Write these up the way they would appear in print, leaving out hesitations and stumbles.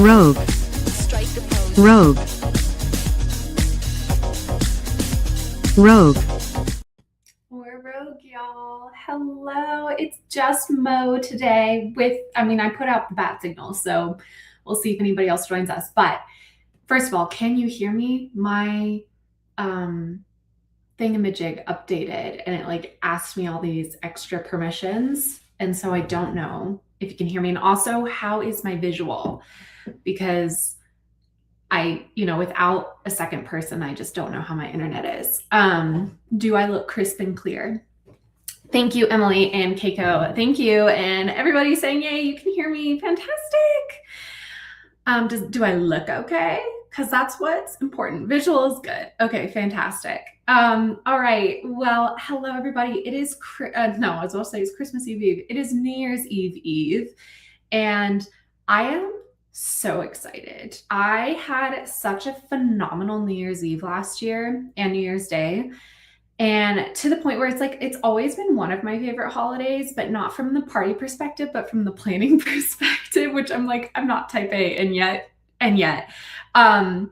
Rogue. Rogue. Rogue. We're rogue, y'all. Hello. It's just Mo today I put out the bat signal, so we'll see if anybody else joins us. But first of all, can you hear me? My thingamajig updated and it asked me all these extra permissions. And so I don't know if you can hear me. And also, how is my visual? Because without a second person, I just don't know how my internet is. Do I look crisp and clear? Thank you, Emily and Keiko. Thank you. And everybody saying, yay, you can hear me. Fantastic. Do I look okay? Because that's what's important. Visual is good. Okay, fantastic. All right. Well, hello, everybody. It is, I was about to say it's Christmas Eve. It is New Year's Eve. And I am so excited. I had such a phenomenal New Year's Eve last year and New Year's Day. And to the point where it's always been one of my favorite holidays, but not from the party perspective, but from the planning perspective, which I'm not type A and yet. And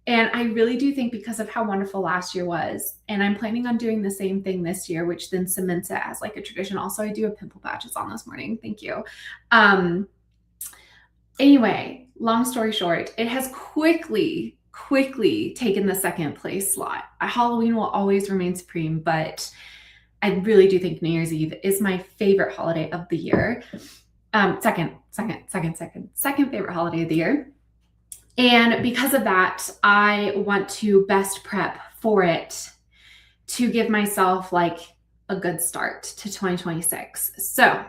I really do think because of how wonderful last year was, and I'm planning on doing the same thing this year, which then cements it as a tradition. Also, I do have pimple patches on this morning. Thank you. Anyway, long story short, it has quickly taken the second place slot. Halloween will always remain supreme, but I really do think New Year's Eve is my favorite holiday of the year. Second favorite holiday of the year. And because of that, I want to best prep for it to give myself a good start to 2026. So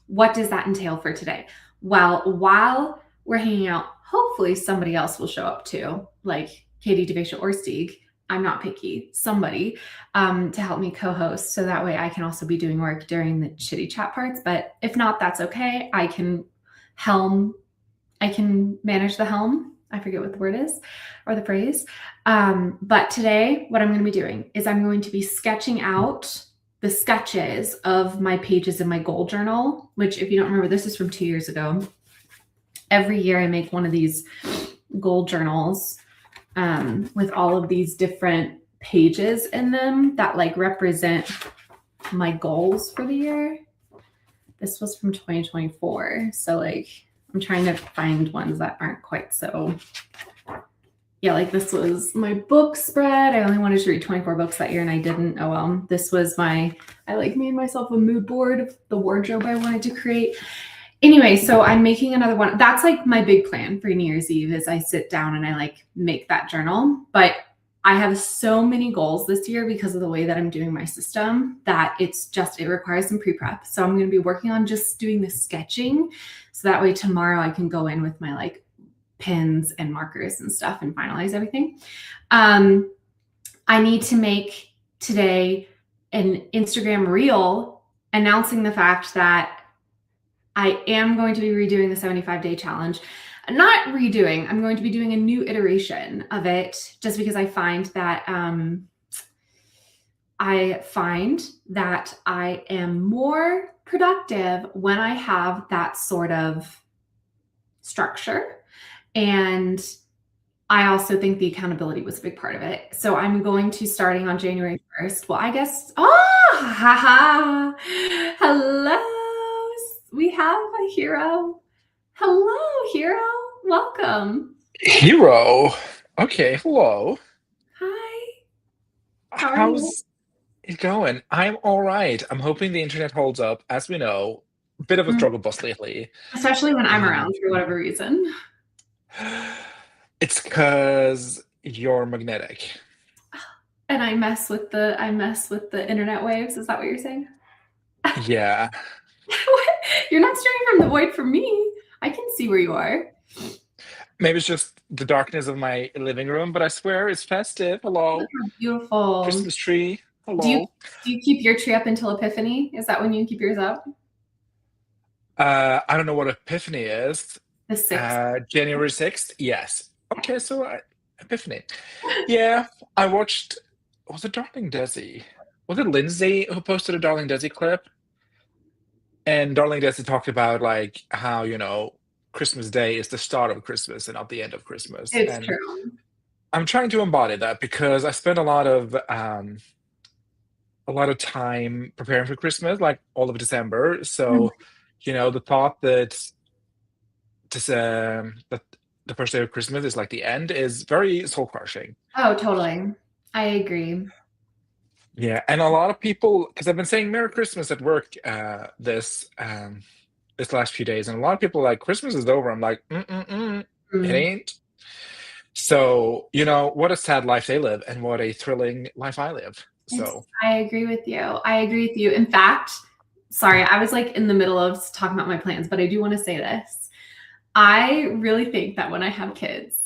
what does that entail for today? Well, while we're hanging out, hopefully somebody else will show up too, like Katie DeVacia or Stieg. I'm not picky, somebody to help me co-host. So that way I can also be doing work during the chitty chat parts. But if not, that's okay. I can manage the helm. I forget what the word is or the phrase. But today, what I'm going to be doing is I'm going to be sketching out the sketches of my pages in my goal journal, which, if you don't remember, this is from 2 years ago. Every year I make one of these goal journals with all of these different pages in them that represent my goals for the year. This was from 2024. So I'm trying to find ones that aren't quite so, this was my book spread. I only wanted to read 24 books that year and I didn't. Oh well. This was I made myself a mood board of the wardrobe I wanted to create. Anyway, so I'm making another one. That's my big plan for New Year's Eve is I sit down and I make that journal. But I have so many goals this year because of the way that I'm doing my system that it requires some pre-prep. So I'm going to be working on just doing the sketching. So that way tomorrow I can go in with my pens and markers and stuff and finalize everything. I need to make today an Instagram reel announcing the fact that I am going to be redoing the 75-day challenge. Not redoing, I'm going to be doing a new iteration of it just because I find that I am more productive when I have that sort of structure. And I also think the accountability was a big part of it. So I'm going to starting on January 1st. Well, I guess, hello. We have a hero. Hello, hero. Welcome. Hero. Okay, hello. Hi. How's it going? I'm all right. I'm hoping the internet holds up. As we know, a bit of a struggle bus lately. Especially when I'm around for whatever reason. It's because you're magnetic. And I mess with the internet waves. Is that what you're saying? Yeah. You're not staring from the void for me. I can see where you are. Maybe it's just the darkness of my living room, but I swear it's festive. Hello. Look how beautiful. Christmas tree. Hello. Do you keep your tree up until Epiphany? Is that when you keep yours up? I don't know what Epiphany is. The 6th. January 6th? Yes. Okay, so Epiphany. Yeah, I watched, was it Darling Desi? Was it Lindsay who posted a Darling Desi clip? And Darling Desi talked about how, Christmas Day is the start of Christmas and not the end of Christmas. It's And true. I'm trying to embody that because I spend a lot of time preparing for Christmas, like all of December. Mhm. So, the thought that that the first day of Christmas is like the end is very soul crushing. Oh, totally. I agree. Yeah, and a lot of people, because I've been saying Merry Christmas at work this last few days, and a lot of people are like Christmas is over. I'm like, it Mm. ain't. So, what a sad life they live, and what a thrilling life I live. So, I agree with you. I agree with you. In fact, sorry, I was like in the middle of talking about my plans, but I do want to say this. I really think that when I have kids,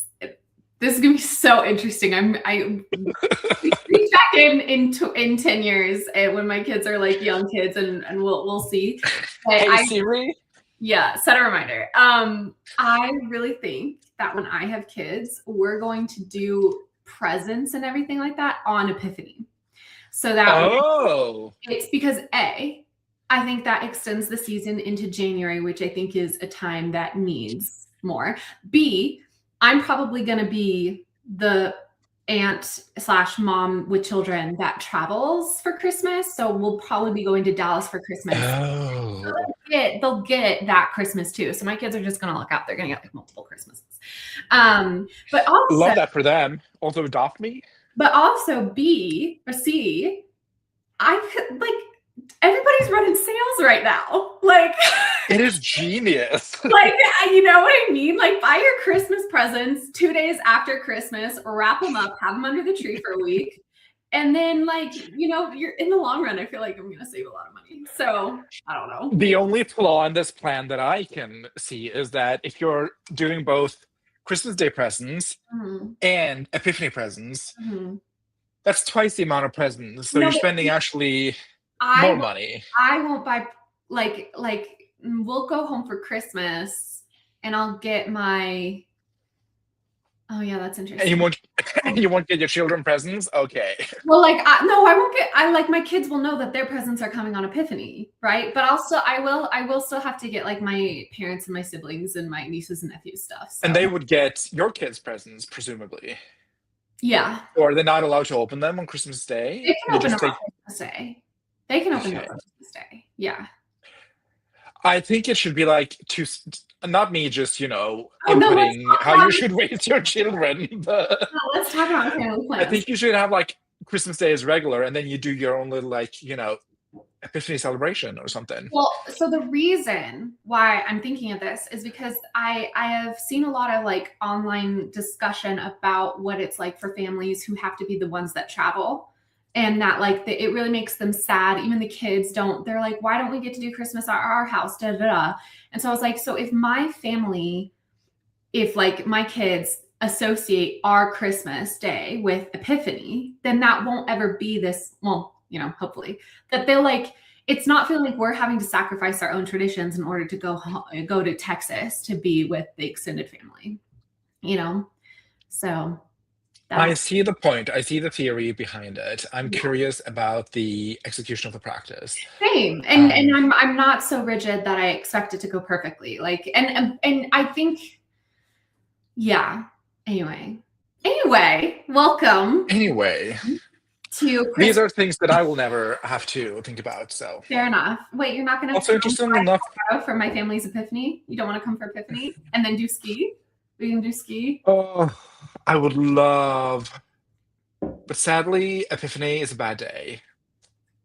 this is gonna be so interesting. I reach back in 10 years and when my kids are like young kids and we'll see. But hey Siri. yeah, set a reminder. I really think that when I have kids, we're going to do presents and everything like that on Epiphany. So that Oh, it's because I think that extends the season into January, which I think is a time that needs more. B, I'm probably going to be the aunt slash mom with children that travels for Christmas. So we'll probably be going to Dallas for Christmas. oh, They'll get that Christmas too. So my kids are just going to look out. They're going to get like multiple Christmases. But also, love that for them. Also adopt me. but also B or C, I could like everybody's running sales right now. Like It is genius. like you know what I mean? Like buy your Christmas presents 2 days after Christmas, wrap them up, have them under the tree for a week. And then like, you're in the long run, I feel like I'm gonna save a lot of money. So I don't know. The only flaw in this plan that I can see is that if you're doing both Christmas Day presents Mhm, and Epiphany presents, mhm. that's twice the amount of presents. So No, you're but spending actually I more won't- money. I won't buy like we'll go home for Christmas and I'll get my oh yeah, that's And interesting. you won't get your children presents? Okay. Well, like, no, I won't get. I like my kids will know that their presents are coming on Epiphany, right? But also, I will still have to get like my parents and my siblings and my nieces and nephews stuff. So. And they would get your kids' presents, presumably. yeah, Or they're not allowed to open them on Christmas Day? they can You open just them take. on Christmas Day. They can open them Okay. on Christmas Day. Yeah. I think it should be like not me just, Oh no, inputting how you should raise your children, but let's talk about family I plans. think you should have like Christmas Day as regular, and then you do your own little like, Epiphany celebration or something. Well, so the reason why I'm thinking of this is because I have seen a lot of like online discussion about what it's like for families who have to be the ones that travel and that like it really makes them sad. Even the kids don't, they're like, why don't we get to do Christmas at our house? Da, da, da. And so I was like, so if my family, if like my kids associate our Christmas day with Epiphany, then that won't ever be this, well, hopefully that they'll like, it's not feeling like we're having to sacrifice our own traditions in order to go to Texas to be with the extended family, so I that's see the point. I see the theory behind it. I'm curious about the execution of the practice. same. And I'm not so rigid that I expect it to go perfectly. Like, and I think, yeah. Anyway, welcome Anyway, to these are things that I will never have to think about. So Fair enough. Wait, you're not going to also interesting enough. for my family's Epiphany? You don't want to come for Epiphany and then do ski? We can do ski. Oh, I would love, but sadly, Epiphany is a bad day.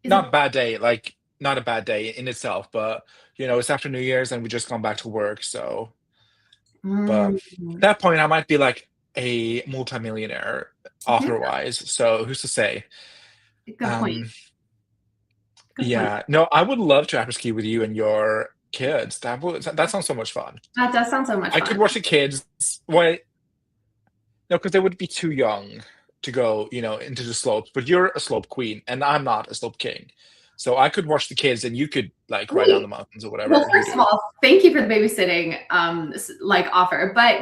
Not bad day, like not a bad day in itself, but it's after New Year's and we just gone back to work. So, but at that point, I might be like a multimillionaire author-wise. So who's to say? Good point. Good Yeah, point. no, I would love to after ski with you and your kids. That sounds so much fun. That does sound so much I fun. could watch the kids. Why? No, because they would be too young to go, into the slopes. But you're a slope queen, and I'm not a slope king. So I could watch the kids, and you could like ride down the mountains or whatever. Well, first of all, thank you for the babysitting like offer, but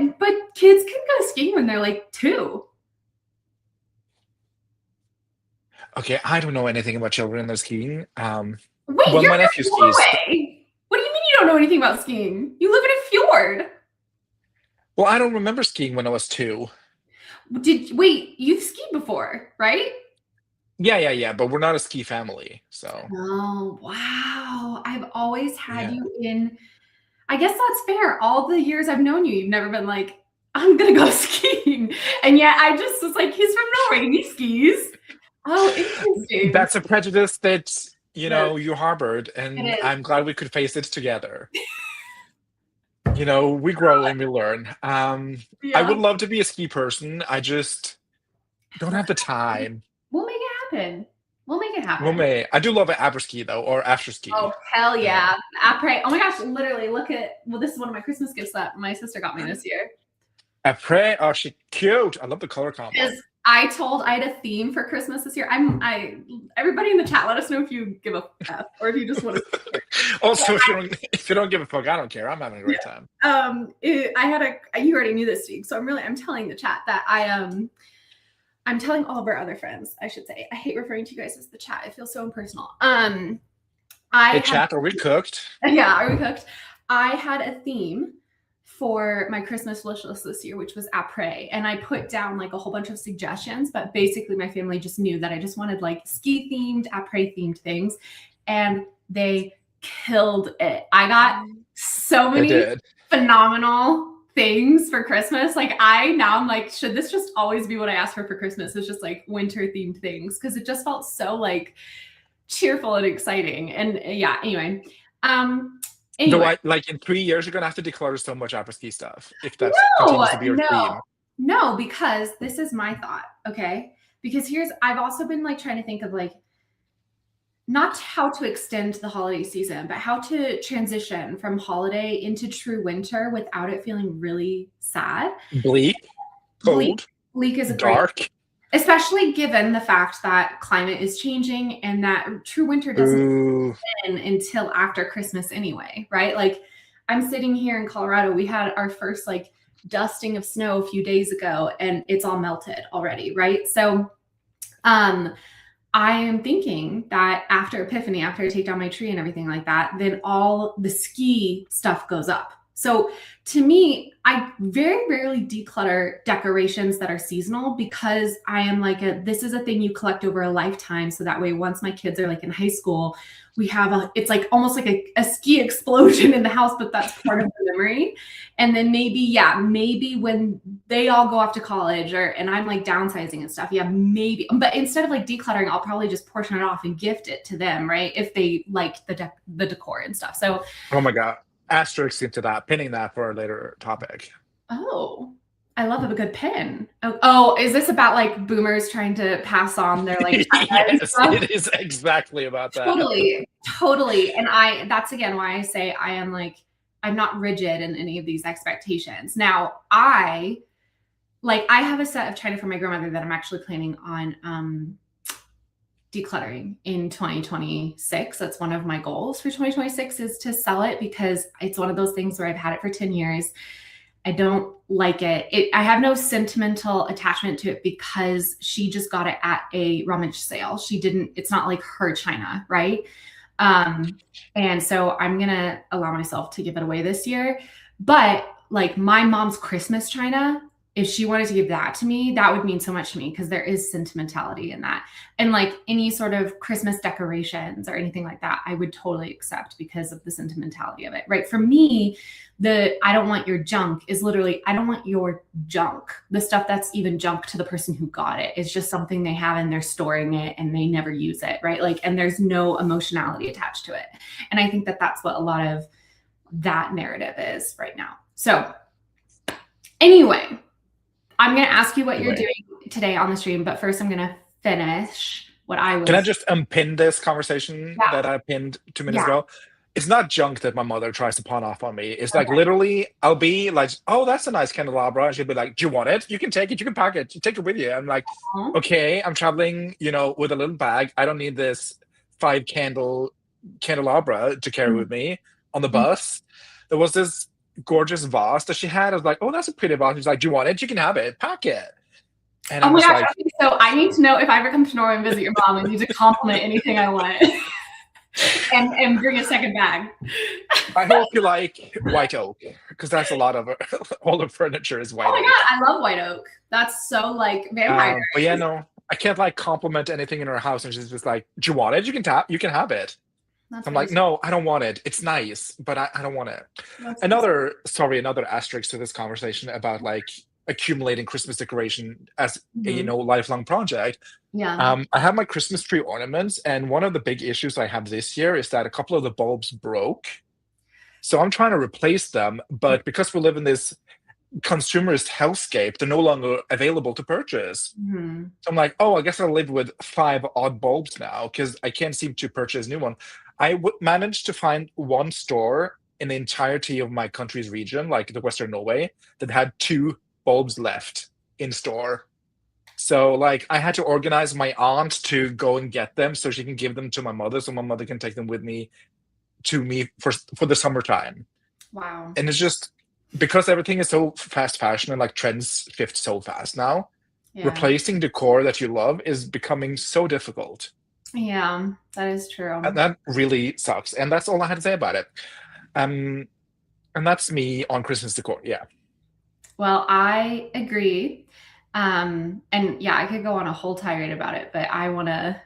kids can go skiing when they're like 2. Okay, I don't know anything about children and their skiing. Wait, well, you're my in nephew skis. Norway. What do you mean you don't know anything about skiing? You live in a fjord. Well, I don't remember skiing when I was 2. Wait, you've skied before, right? Yeah. But we're not a ski family, so Oh, wow. I've always had yeah. you in. I guess that's fair. All the years I've known you, you've never been like, I'm gonna go skiing. And yet I just was like, he's from Norway, he skis. Oh, interesting. That's a prejudice that It is. you harbored, It and is. I'm glad we could face it together. We grow and we learn. I Yeah. would love to be a ski person. I just don't have the time. We'll make it happen. We'll make it Well, happen. may I do love an après ski though, or after Oh, ski. hell You know, yeah. Après. Oh my gosh, literally look at, well, this is one of my Christmas gifts that my sister got me this year. après, oh, she cute. I love the color combo. Is I had a theme for Christmas this year. Everybody in the chat, let us know if you give a F or if you just want to. Also, if you don't give a fuck, I don't care. I'm having a great time. You already knew this, Steve, so I'm telling the chat that I'm telling all of our other friends, I should say. I hate referring to you guys as the chat. It feels so impersonal. Hey, chat, are we cooked? Yeah, are we cooked? I had a theme for my Christmas wish list this year, which was après. And I put down like a whole bunch of suggestions, but basically my family just knew that I just wanted like ski themed, après themed things. And they killed it. I got so They many did. phenomenal things for Christmas. Like I'm like, should this just always be what I ask for Christmas? It's just like winter themed things. Cause it just felt so like cheerful and exciting. And yeah, anyway. Though like in 3 years, you're gonna have to declutter so much après ski stuff if that continues to be your theme. No, because this is my thought, okay? Because I've also been like trying to think of like not how to extend the holiday season, but how to transition from holiday into true winter without it feeling really sad. Bleak, cold, Bleak is a great, dark. especially given the fact that climate is changing and that true winter doesn't Ooh. begin until after Christmas anyway, right? Like I'm sitting here in Colorado. We had our first like dusting of snow a few days ago and it's all melted already, right? So I am thinking that after Epiphany, after I take down my tree and everything like that, then all the ski stuff goes up. So to me, I very rarely declutter decorations that are seasonal because I am like this is a thing you collect over a lifetime. So that way, once my kids are like in high school, we have it's like almost like a ski explosion in the house, but that's part of the memory. And then maybe when they all go off to college and I'm like downsizing and stuff, maybe. But instead of like decluttering, I'll probably just portion it off and gift it to them, right? If they like the decor and stuff. So, Oh my god. Asterisk into that, pinning that for a later topic. oh, I love a good pin. Oh, is this about like boomers trying to pass on their like Yes, it is exactly about that. Totally. And that's again why I say I'm not rigid in any of these expectations. Now I have a set of china from my grandmother that I'm actually planning on decluttering in 2026. That's one of my goals for 2026 is to sell it because it's one of those things where I've had it for 10 years. I don't like it. I have no sentimental attachment to it because she just got it at a rummage sale. It's not like her china, right? And so I'm going to allow myself to give it away this year. But like my mom's Christmas china, if she wanted to give that to me, that would mean so much to me because there is sentimentality in that. And like any sort of Christmas decorations or anything like that, I would totally accept because of the sentimentality of it, right? For me, I don't want your junk is literally, I don't want your junk. The stuff that's even junk to the person who got it is just something they have and they're storing it and they never use it, right? Like, and there's no emotionality attached to it. And I think that that's what a lot of that narrative is right now. So anyway, I'm going to ask you what you're doing today on the stream, but first I'm going to finish what I was. Can I just unpin this conversation that I pinned 2 minutes ago? It's not junk that my mother tries to pawn off on me. It's like literally, I'll be like, oh, that's a nice candelabra. And she'll be like, do you want it? You can take it. You can pack it. You take it with you. I'm like, okay, I'm traveling, with a little bag. I don't need this 5 candelabra to carry with me on the bus. There was this gorgeous vase that she had. I was like, oh, that's a pretty vase. She's like, do you want it? You can have it. Pack it. And oh my gosh, so I need to know if I ever come to Norway and visit your mom, I need to compliment anything I want. and bring a second bag. I hope you like white oak because that's a lot of all the furniture is Oh white my oak. god, I love white oak. That's so like vampire. But yeah, no, I can't like compliment anything in her house, and she's just like, "Do you want it? You can have it." That's I'm really like, "No, I don't want it. It's nice, but I don't want it." that's Another asterisk to this conversation about like accumulating Christmas decoration as a Mhm. lifelong project. Yeah. I have my Christmas tree ornaments, and one of the big issues I have this year is that a couple of the bulbs broke. So I'm trying to replace them, but because we live in this consumerist hellscape, they're no longer available to purchase. Mhm. So I'm like, oh, I guess I'll live with 5 odd bulbs now because I can't seem to purchase a new one. Managed to find one store in the entirety of my country's region, like the Western Norway, that had 2 bulbs left in store. So like I had to organize my aunt to go and get them so she can give them to my mother so my mother can take them with me to me for the summertime. Wow. And it's just because everything is so fast fashion and like trends shift so fast now, Yeah. replacing decor that you love is becoming so difficult. Yeah, that is And true. that really sucks. And that's all I had to say about it. Um, and that's me on Christmas decor. Yeah. Well, I agree. And yeah, I could go on a whole tirade about it, but I want to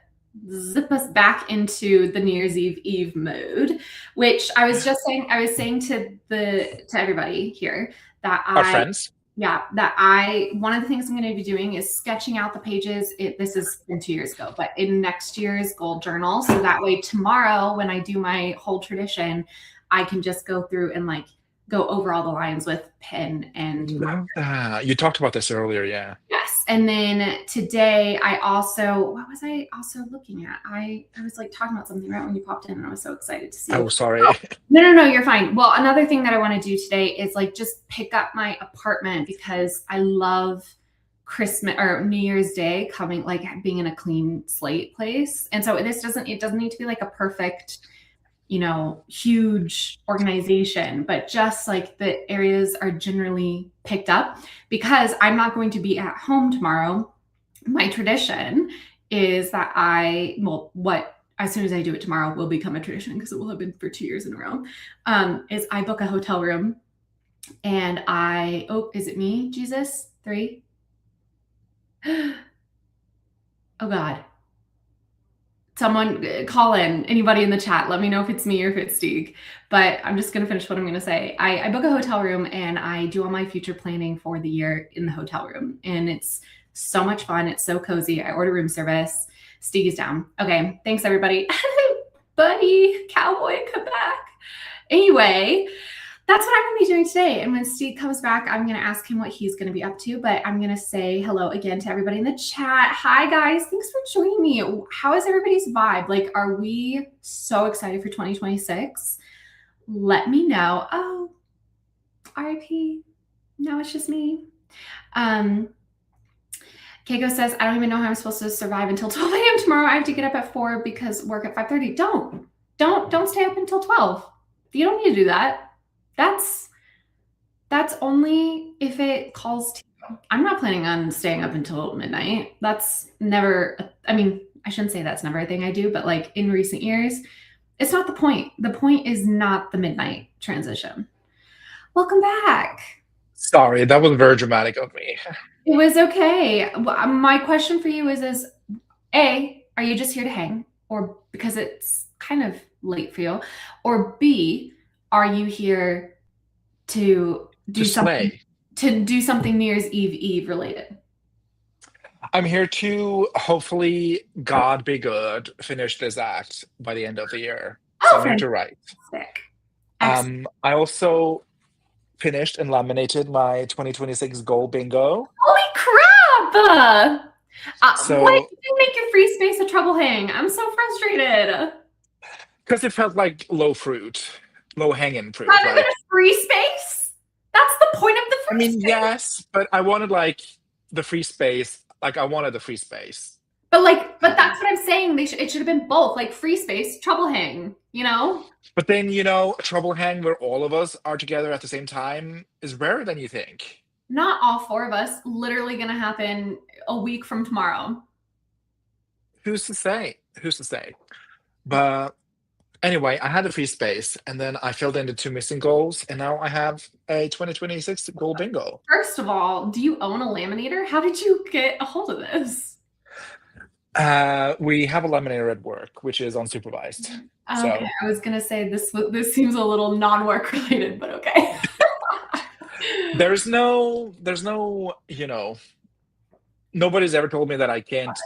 zip us back into the New Year's Eve mode, which I was saying to everybody here that Our friends. one of the things I'm going to be doing is sketching out the pages. This has been 2 years ago, but in next year's goal journal. So that way tomorrow when I do my whole tradition, I can just go through and like go over all the lines with pen and Love that. You talked about this earlier, yeah. yes. And then today what was I also looking at? I was like talking about something right when you popped in and I was so excited to see Oh, you. sorry. No, you're fine. Well, another thing that I want to do today is like just pick up my apartment because I love Christmas or New Year's Day coming, like being in a clean slate place. And so it doesn't need to be like a perfect, huge organization, but just like the areas are generally picked up because I'm not going to be at home tomorrow. My tradition is that as soon as I do it tomorrow will become a tradition because it will have been for 2 years in a row, is I book a hotel room and is it me, Jesus? 3? Oh God. Someone call in, anybody in the chat. Let me know if it's me or if it's Stieg. But I'm just going to finish what I'm going to say. I book a hotel room and I do all my future planning for the year in the hotel room. And it's so much fun. It's so cozy. I order room service. Stieg is down. Okay. Thanks, everybody. Buddy, cowboy, come back. Anyway, that's what I'm going to be doing today. And when Steve comes back, I'm going to ask him what he's going to be up to. But I'm going to say hello again to everybody in the chat. Hi, guys. Thanks for joining me. How is everybody's vibe? Like, are we so excited for 2026? Let me know. Oh, RIP. Now it's just me. Keiko says, I don't even know how I'm supposed to survive until 12 a.m. tomorrow. I have to get up at 4 because work at 5:30. Don't stay up until 12. You don't need to do that. That's only if it calls to you. I'm not planning on staying up until midnight. That's never, I shouldn't say that's never a thing I do, but like in recent years, it's not the point. The point is not the midnight transition. Welcome back. Sorry, that was very dramatic of me. It was okay. My question for you is A, are you just here to hang? Or because it's kind of late for you? Or B, are you here to do something New Year's Eve related? I'm here to hopefully, God be good, finish this act by the end of the year. So I'm here to write. Excellent. I also finished and laminated my 2026 goal bingo. Holy crap! So why did you make your free space a trouble hang? I'm so frustrated. Because it felt like low hanging fruit. Rather than a free space? That's the point of the free space. Yes, but I wanted like the free space. Like I wanted the free space. But that's what I'm saying. It should have been both, like free space, trouble hang, But then, a trouble hang where all of us are together at the same time is rarer than you think. Not all 4 of us. Literally going to happen a week from tomorrow. Who's to say? But Anyway, I had a free space, and then I filled in the two missing goals, and now I have a 2026 goal bingo. First of all, do you own a laminator? How did you get a hold of this? We have a laminator at work, which is unsupervised. So Okay, I was gonna say this seems a little non-work related, but okay. there's no, nobody's ever told me that I can't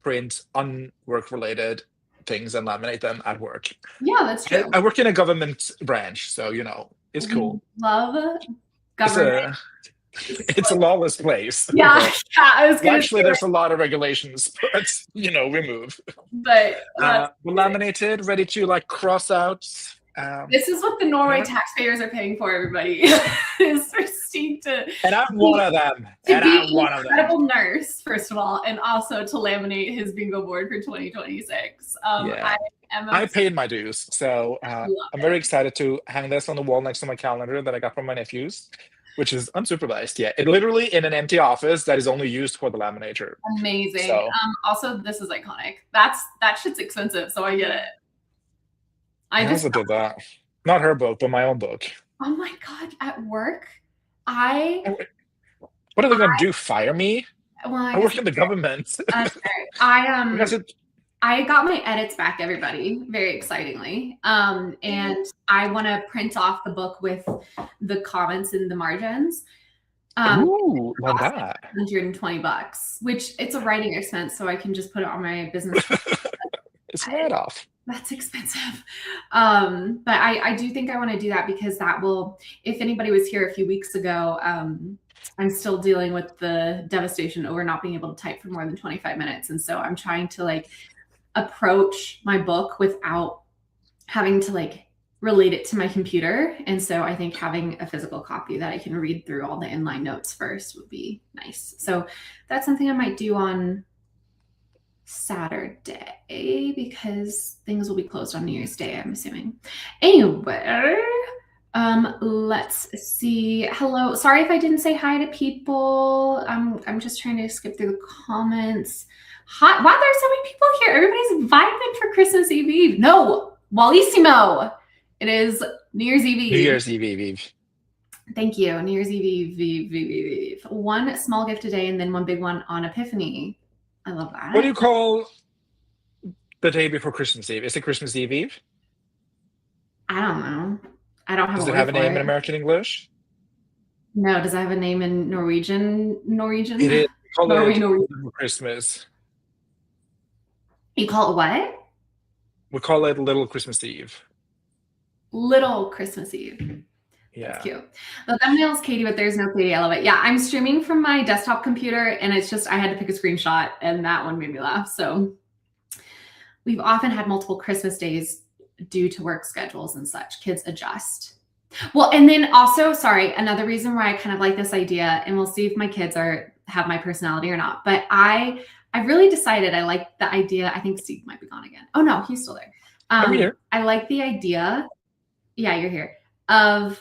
print unwork related things and laminate them at work. Yeah, that's true. I work in a government branch, so it's cool. Love It's government. it's a lawless place. Yeah, yeah, I was gonna Actually, say, there's a lot of regulations, but we move. but We're laminated, ready to like cross out. this is what the Norway Yeah. taxpayers are paying for, everybody. Is for Steve to And I'm one of them. be And an I'm one of them. incredible nurse, first of all, and also to laminate his bingo board for 2026. Yeah. I paid my dues, so I'm very excited to hang this on the wall next to my calendar that I got from my nephews, which is unsupervised. Yeah, it literally in an empty office that is only used for the laminator. Amazing. So- Also, this is iconic. That shit's expensive, so I get it. I also did that. Not her book, but my own book. Oh my god! At work, What are they going to do? Fire me? I work in the government. Because I got my edits back, everybody, very excitingly. And I want to print off the book with the comments in the margins. Ooh, love that. $120, which it's a writing expense, so I can just put it on my business. It's right off. That's expensive. But I do think I want to do that because that will, if anybody was here a few weeks ago, I'm still dealing with the devastation over not being able to type for more than 25 minutes. And so I'm trying to like approach my book without having to like relate it to my computer. And so I think having a physical copy that I can read through all the inline notes first would be nice. So that's something I might do on Saturday because things will be closed on New Year's Day, I'm assuming. Anyway, let's see. Hello. Sorry if I didn't say hi to people. I'm just trying to skip through the comments. Hi. Wow, there's so many people here. Everybody's vibing for Christmas Eve. No, Wallissimo. It is New Year's Eve. New Year's Eve. Thank you. New Year's Eve. One small gift a day and then one big one on Epiphany. I love that. What do you call the day before Christmas Eve? Is it Christmas Eve? I don't know. I don't have Does a it word have a for name in it. American English? No, does it have a name in Norwegian? It is. Call Norwegian. it Little Christmas. You call it what? We call it Little Christmas Eve. Little Christmas Eve. Yeah. That's cute. The thumbnail's Katie, but there's no Katie. I love it. Yeah, I'm streaming from my desktop computer, and it's just I had to pick a screenshot, and that one made me laugh. So we've often had multiple Christmas days due to work schedules and such. Kids adjust. Well, and then also, sorry, another reason why I kind of like this idea, and we'll see if my kids have my personality or not. But I really decided I like the idea. I think Steve might be gone again. Oh no, he's still there. I'm here. I like the idea. Yeah, you're here. Of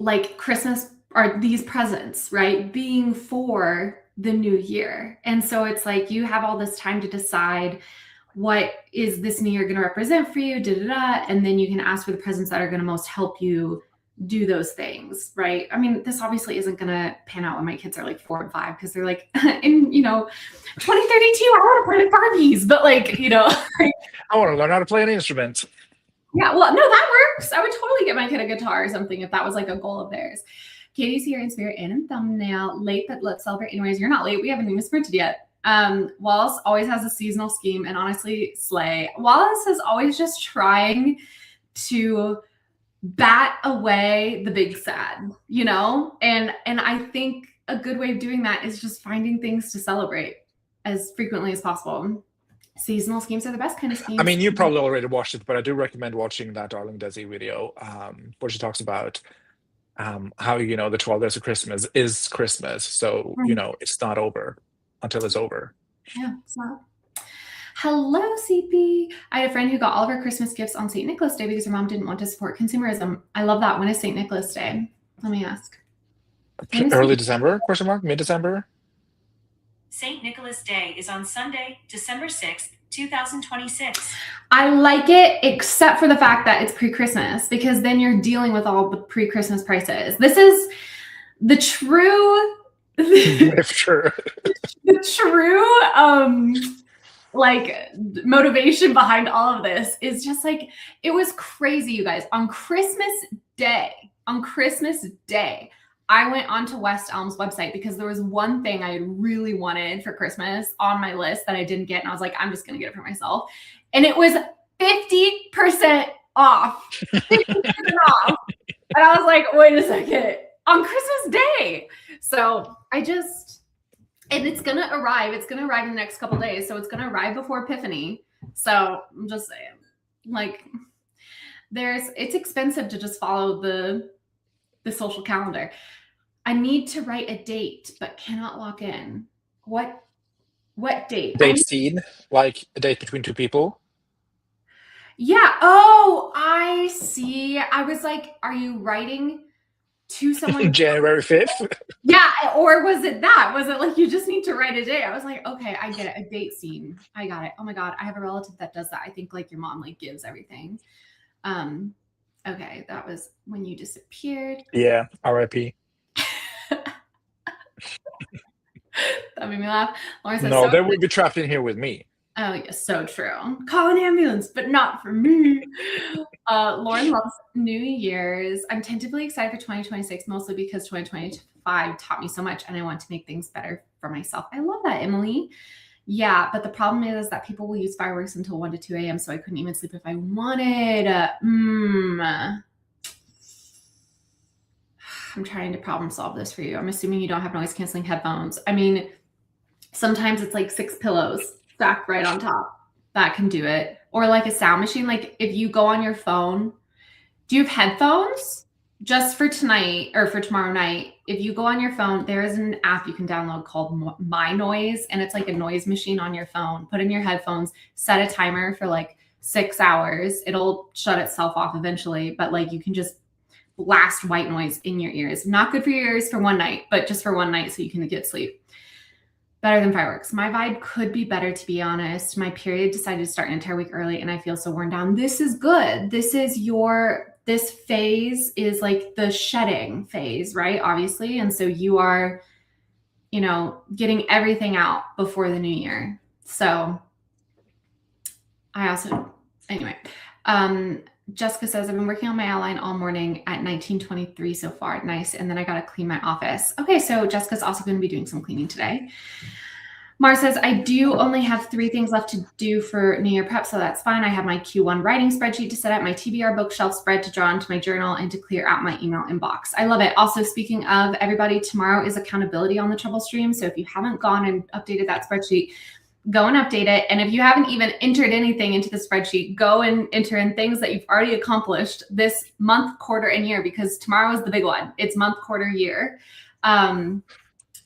like Christmas or these presents, right? Being for the new year. And so it's like you have all this time to decide what is this new year going to represent for you, and then you can ask for the presents that are going to most help you do those things, right? I mean, this obviously isn't going to pan out when my kids are like 4 and 5 because they're like, in 2032, I want to play Barbies, but like, I want to learn how to play an instrument. yeah, well, no, that works. I would totally get my kid a guitar or something if that was like a goal of theirs. Katie's here in spirit and in thumbnail. Late, but let's celebrate anyways. You're not late. We haven't even sprinted yet. Wallace always has a seasonal scheme, and honestly, slay. Wallace is always just trying to bat away the big sad, and I think a good way of doing that is just finding things to celebrate as frequently as possible. Seasonal schemes are the best kind of schemes. I mean, you probably already watched it, but I do recommend watching that Darling Desi video where she talks about how, the 12 days of Christmas is Christmas. So, it's not over until it's over. Yeah, it's not. Hello, CP. I had a friend who got all of her Christmas gifts on St. Nicholas Day because her mom didn't want to support consumerism. I love that. When is St. Nicholas Day? Let me ask. Early December, ? Mid-December? St. Nicholas Day is on Sunday, December 6th, 2026. I like it, except for the fact that it's pre-Christmas, because then you're dealing with all the pre-Christmas prices. This is the true, If true. the true, like motivation behind all of this is just like, it was crazy, you guys. On Christmas Day, I went onto West Elm's website because there was one thing I really wanted for Christmas on my list that I didn't get. And I was like, I'm just going to get it for myself. And it was 50% off. 50% off. And I was like, wait a second, on Christmas Day. So and it's going to arrive. It's going to arrive in the next couple days. So it's going to arrive before Epiphany. So I'm just saying, like, it's expensive to just follow the social calendar. I need to write a date, but cannot lock in. What date? Date scene, like a date between two people. Yeah. Oh, I see. I was like, are you writing to someone? January 5th. Yeah. Or was it that? Was it like you just need to write a date? I was like, okay, I get it. A date scene. I got it. Oh my God. I have a relative that does that. I think like your mom like gives everything. Okay. That was when you disappeared. Yeah. R.I.P. That made me laugh. Lauren says, No, they would be trapped in here with me. Oh, yeah, so true. Call an ambulance, but not for me. Lauren loves New Year's. I'm tentatively excited for 2026, mostly because 2025 taught me so much and I want to make things better for myself. I love that, Emily. Yeah, but the problem is that people will use fireworks until 1 to 2 a.m., so I couldn't even sleep if I wanted. I'm trying to problem solve this for you. I'm assuming you don't have noise canceling headphones. I mean, sometimes it's like 6 pillows stacked right on top. That can do it. Or like a sound machine. Like if you go on your phone, do you have headphones? Just for tonight or for tomorrow night, if you go on your phone, there is an app you can download called My Noise, and it's like a noise machine on your phone. Put in your headphones, set a timer for like 6 hours. It'll shut itself off eventually, but like you can just blast white noise in your ears. Not good for your ears for one night, but just for one night so you can get sleep. Better than fireworks. My vibe could be better, to be honest. My period decided to start an entire week early and I feel so worn down. This is good. This phase is like the shedding phase, right? Obviously. And so you are, getting everything out before the new year. So anyway, Jessica says, I've been working on my outline all morning at 1923 so far. Nice. And then I got to clean my office. Okay. So Jessica's also going to be doing some cleaning today. Mar says, I do only have 3 things left to do for New Year prep, so that's fine. I have my Q1 writing spreadsheet to set up, my TBR bookshelf spread to draw into my journal, and to clear out my email inbox. I love it. Also, speaking of, everybody, tomorrow is accountability on the Trouble Stream. So if you haven't gone and updated that spreadsheet, go and update it. And if you haven't even entered anything into the spreadsheet, go and enter in things that you've already accomplished this month, quarter, and year, because tomorrow is the big one. It's month, quarter, year.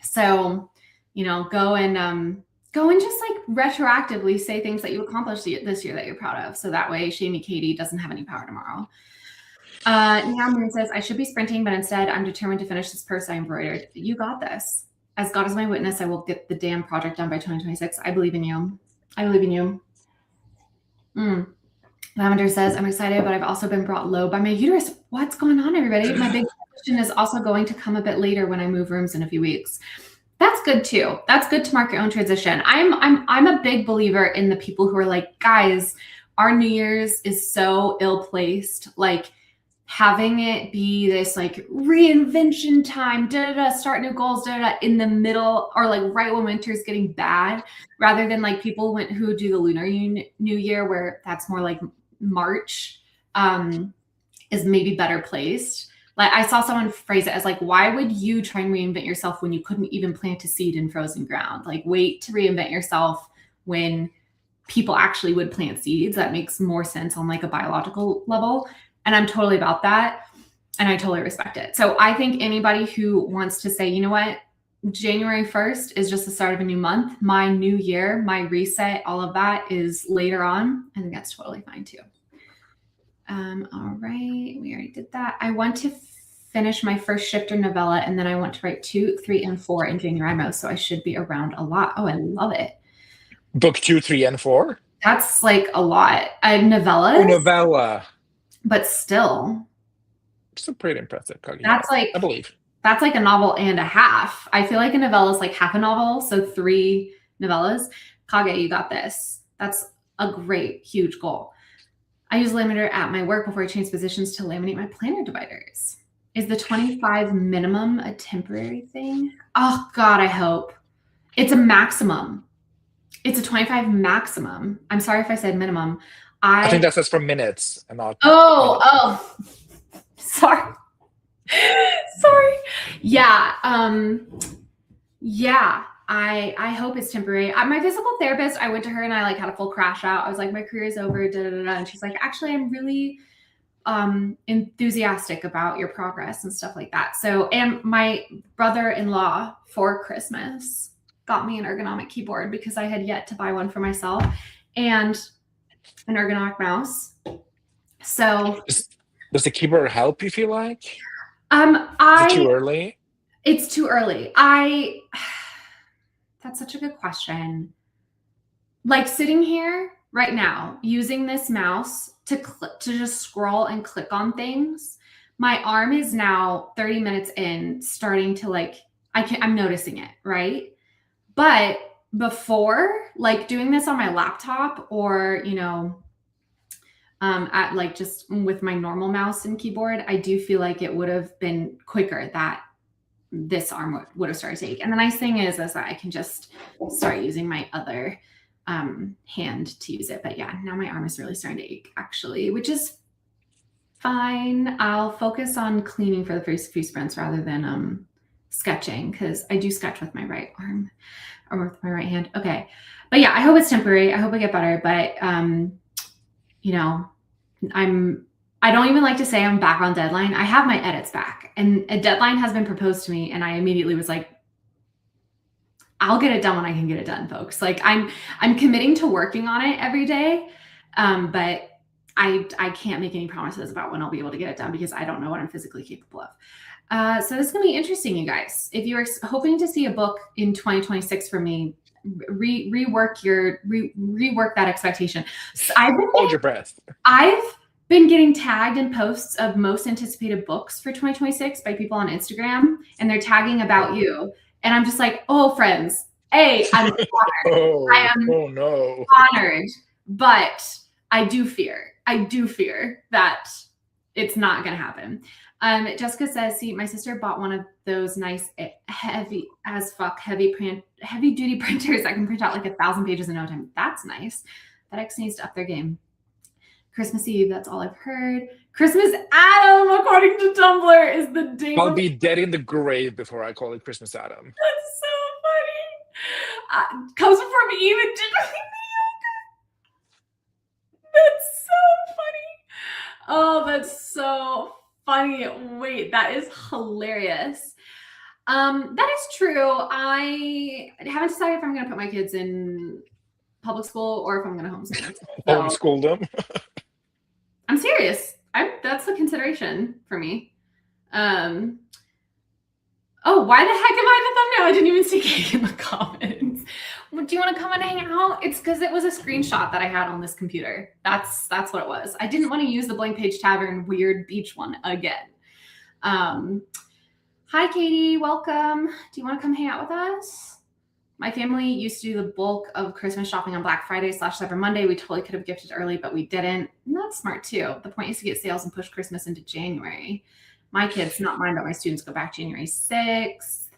So go and just like retroactively say things that you accomplished this year that you're proud of. So that way Shamey Katie doesn't have any power tomorrow. Now Moon says, I should be sprinting, but instead I'm determined to finish this purse I embroidered. You got this. As God is my witness, I will get the damn project done by 2026. I believe in you. Lavender says, I'm excited, but I've also been brought low by my uterus. What's going on, everybody? My big question is also going to come a bit later when I move rooms in a few weeks. That's good too. That's good to mark your own transition. I'm a big believer in the people who are like, guys, our New Year's is so ill-placed. Like having it be this like reinvention time, start new goals, in the middle, or like right when winter's getting bad, rather than like people who do the Lunar New Year, where that's more like March, is maybe better placed. Like I saw someone phrase it as like, why would you try and reinvent yourself when you couldn't even plant a seed in frozen ground? Like wait to reinvent yourself when people actually would plant seeds. That makes more sense on like a biological level. And I'm totally about that. And I totally respect it. So I think anybody who wants to say, you know what, January 1st is just the start of a new month. My new year, my reset, all of that is later on. I think that's totally fine too. All right. We already did that. I want to finish my first shifter novella, and then I want to write 2, 3, and 4 in NaNoWriMo, so I should be around a lot. Oh, I love it. Book 2, 3, and 4? That's like a lot. Novellas. Oh, novella. But still. Still pretty impressive, Kagi. That's like, I believe. That's like a novel and a half. I feel like a novella is like half a novel, so 3 novellas. Kage, you got this. That's a great, huge goal. I use Laminator at my work before I change positions to laminate my planner dividers. Is the 25 minimum a temporary thing? Oh God, I hope. It's a maximum. It's a 25 maximum. I'm sorry if I said minimum. I think that says for minutes and not. Oh, sorry. Sorry. Yeah. Yeah. I hope it's temporary. My physical therapist, I went to her and I like had a full crash out. I was like, my career is over. Da, da, da, da. And she's like, actually, I'm really enthusiastic about your progress and stuff like that. So, and my brother-in-law for Christmas got me an ergonomic keyboard because I had yet to buy one for myself, and an ergonomic mouse. So does the keyboard help, you feel like? Is it too early? It's too early. That's such a good question. Like sitting here right now, using this mouse to just scroll and click on things, my arm is now 30 minutes in, starting to like, I'm noticing it, right? But before, like doing this on my laptop or, you know, at like just with my normal mouse and keyboard, I do feel like it would have been quicker that this arm would have started to ache. And the nice thing is that I can just start using my other hand to use it. But yeah, now my arm is really starting to ache actually, which is fine. I'll focus on cleaning for the first few sprints rather than sketching, because I do sketch with my right arm or with my right hand. Okay. But yeah, I hope it's temporary. I hope I get better. But you know, I don't even like to say I'm back on deadline. I have my edits back, and a deadline has been proposed to me, and I immediately was like, I'll get it done when I can get it done, folks. Like I'm committing to working on it every day, but I can't make any promises about when I'll be able to get it done because I don't know what I'm physically capable of. So this is gonna be interesting, you guys. If you're hoping to see a book in 2026 from me, rework that expectation. So Hold your breath. I've been getting tagged in posts of most anticipated books for 2026 by people on Instagram, and they're tagging about you. And I'm just like, oh, friends, I'm honored. I am honored, but I do fear that it's not going to happen. Jessica says, see, my sister bought one of those nice heavy duty printers that can print out like 1,000 pages in no time. That's nice. FedEx needs to up their game. Christmas Eve, that's all I've heard. Christmas Adam, according to Tumblr, is the day. I'll be dead in the grave before I call it Christmas Adam. That's so funny. Comes before me even did That's so funny. Oh, that's so funny. Wait, that is hilarious. That is true. I haven't decided if I'm going to put my kids in public school or if I'm going to homeschool them. Homeschool them. I'm serious. That's a consideration for me. Oh, why the heck am I the thumbnail? I didn't even see Kate in the comments. Do you want to come and hang out? It's because it was a screenshot that I had on this computer. That's what it was. I didn't want to use the Blank Page Tavern weird beach one again. Hi, Katie. Welcome. Do you want to come hang out with us? My family used to do the bulk of Christmas shopping on Black Friday / Cyber Monday. We totally could have gifted early, but we didn't. And that's smart too. The point is to get sales and push Christmas into January. My kids, not mine, but my students go back January 6th.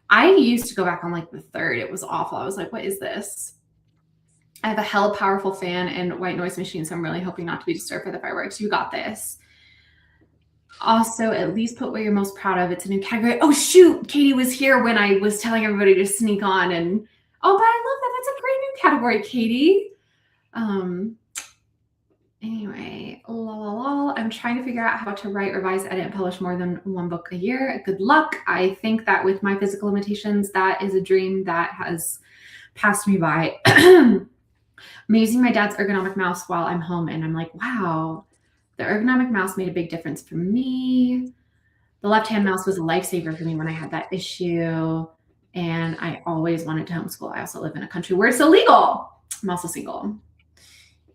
I used to go back on like the 3rd. It was awful. I was like, what is this? I have a hella powerful fan and white noise machine, so I'm really hoping not to be disturbed by the fireworks. You got this. Also, at least put what you're most proud of. It's a new category. Oh, shoot. Katie was here when I was telling everybody to sneak on. And oh, but I love that. That's a great new category, Katie. Anyway, I'm trying to figure out how to write, revise, edit, and publish more than one book a year. Good luck. I think that with my physical limitations, that is a dream that has passed me by. I'm using my dad's ergonomic mouse while I'm home, and I'm like, wow. The ergonomic mouse made a big difference for me. the left-hand mouse was a lifesaver for me when I had that issue. And I always wanted to homeschool. I also live in a country where it's illegal. I'm also single.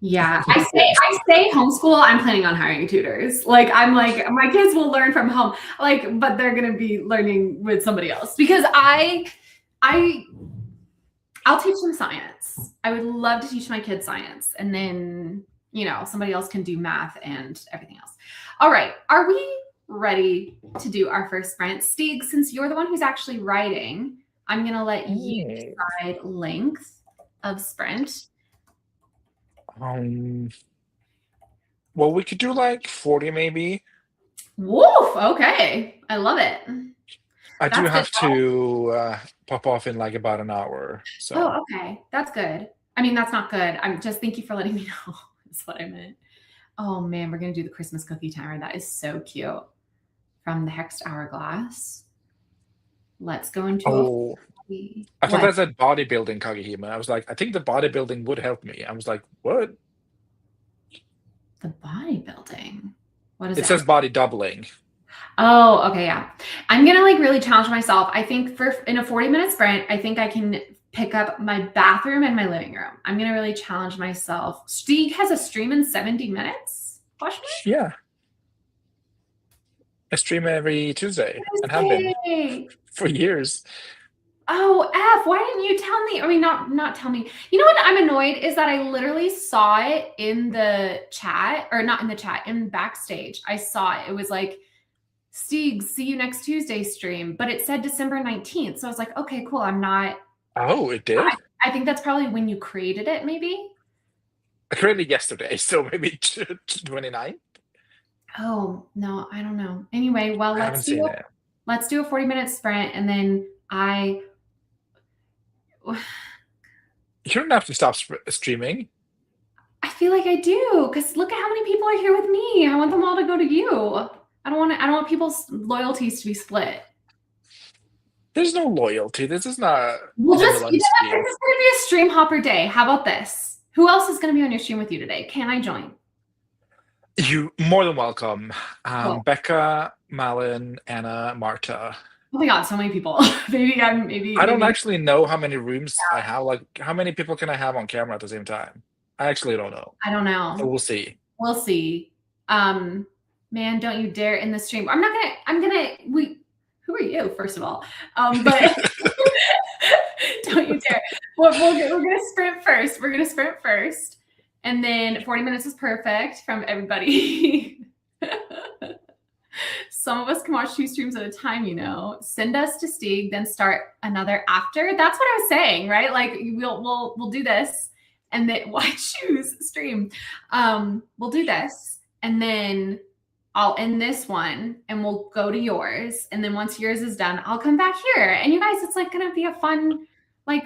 Yeah, I say homeschool. I'm planning on hiring tutors. Like I'm like my kids will learn from home. Like, but they're gonna be learning with somebody else because I'll teach them science. I would love to teach my kids science, and then somebody else can do math and everything else. All right, are we ready to do our first sprint? Stieg, since you're the one who's actually writing, I'm gonna let you decide length of sprint. Well, we could do like 40 maybe. Woof. Okay. I love it. I do That's have good. to pop off in like about an hour. So Oh, okay. That's good. I mean, that's not good. I'm just thank you for letting me know. That's what I meant. Oh man, we're gonna do the Christmas cookie timer. That is so cute. From the Hexed Hourglass. Let's go into oh, I thought What? that said bodybuilding Kagehima. I was like, I think the bodybuilding would help me. I was like, what? The bodybuilding. What is It it? says body doubling. Oh, okay, yeah. I'm gonna like really challenge myself. I think in a 40-minute sprint, I think I can pick up my bathroom and my living room. I'm gonna really challenge myself. Stieg has a stream in 70 minutes? Question mark? Yeah. I stream every Tuesday and have been Yay! for years. Oh, F, why didn't you tell me? I mean, not tell me. You know what I'm annoyed is that I literally saw it in the chat, or not in the chat, in backstage. I saw it. It was like, Stieg, see you next Tuesday stream, but it said December 19th. So I was like, okay, cool. I'm not. Oh, it did? I think that's probably when you created it, maybe. I created yesterday, so maybe 29. Oh, no, I don't know. Anyway, well, I haven't seen it. let's do a 40-minute sprint and then You don't have to stop streaming. I feel like I do, because look at how many people are here with me. I want them all to go to you. I don't want people's loyalties to be split. There's no loyalty. This is not. We'll just, Milan this is stream. going to be a stream hopper day. How about this? Who else is going to be on your stream with you today? Can I join? You more than welcome. Cool. Becca, Malin, Anna, Marta. Oh my God, so many people. maybe I don't actually know how many rooms I have. Like, how many people can I have on camera at the same time? I actually don't know. I don't know. So we'll see. We'll see. Man, don't you dare in the stream. Who are you, first of all? But don't you dare. We're gonna sprint first. We're gonna sprint first. And then 40 minutes is perfect from everybody. Some of us can watch 2 streams at a time, Send us to Stieg, then start another after. That's what I was saying, right? Like we'll do this, and then why choose stream? We'll do this, and then I'll end this one, and we'll go to yours, and then once yours is done, I'll come back here. And you guys, it's like gonna be a fun, like.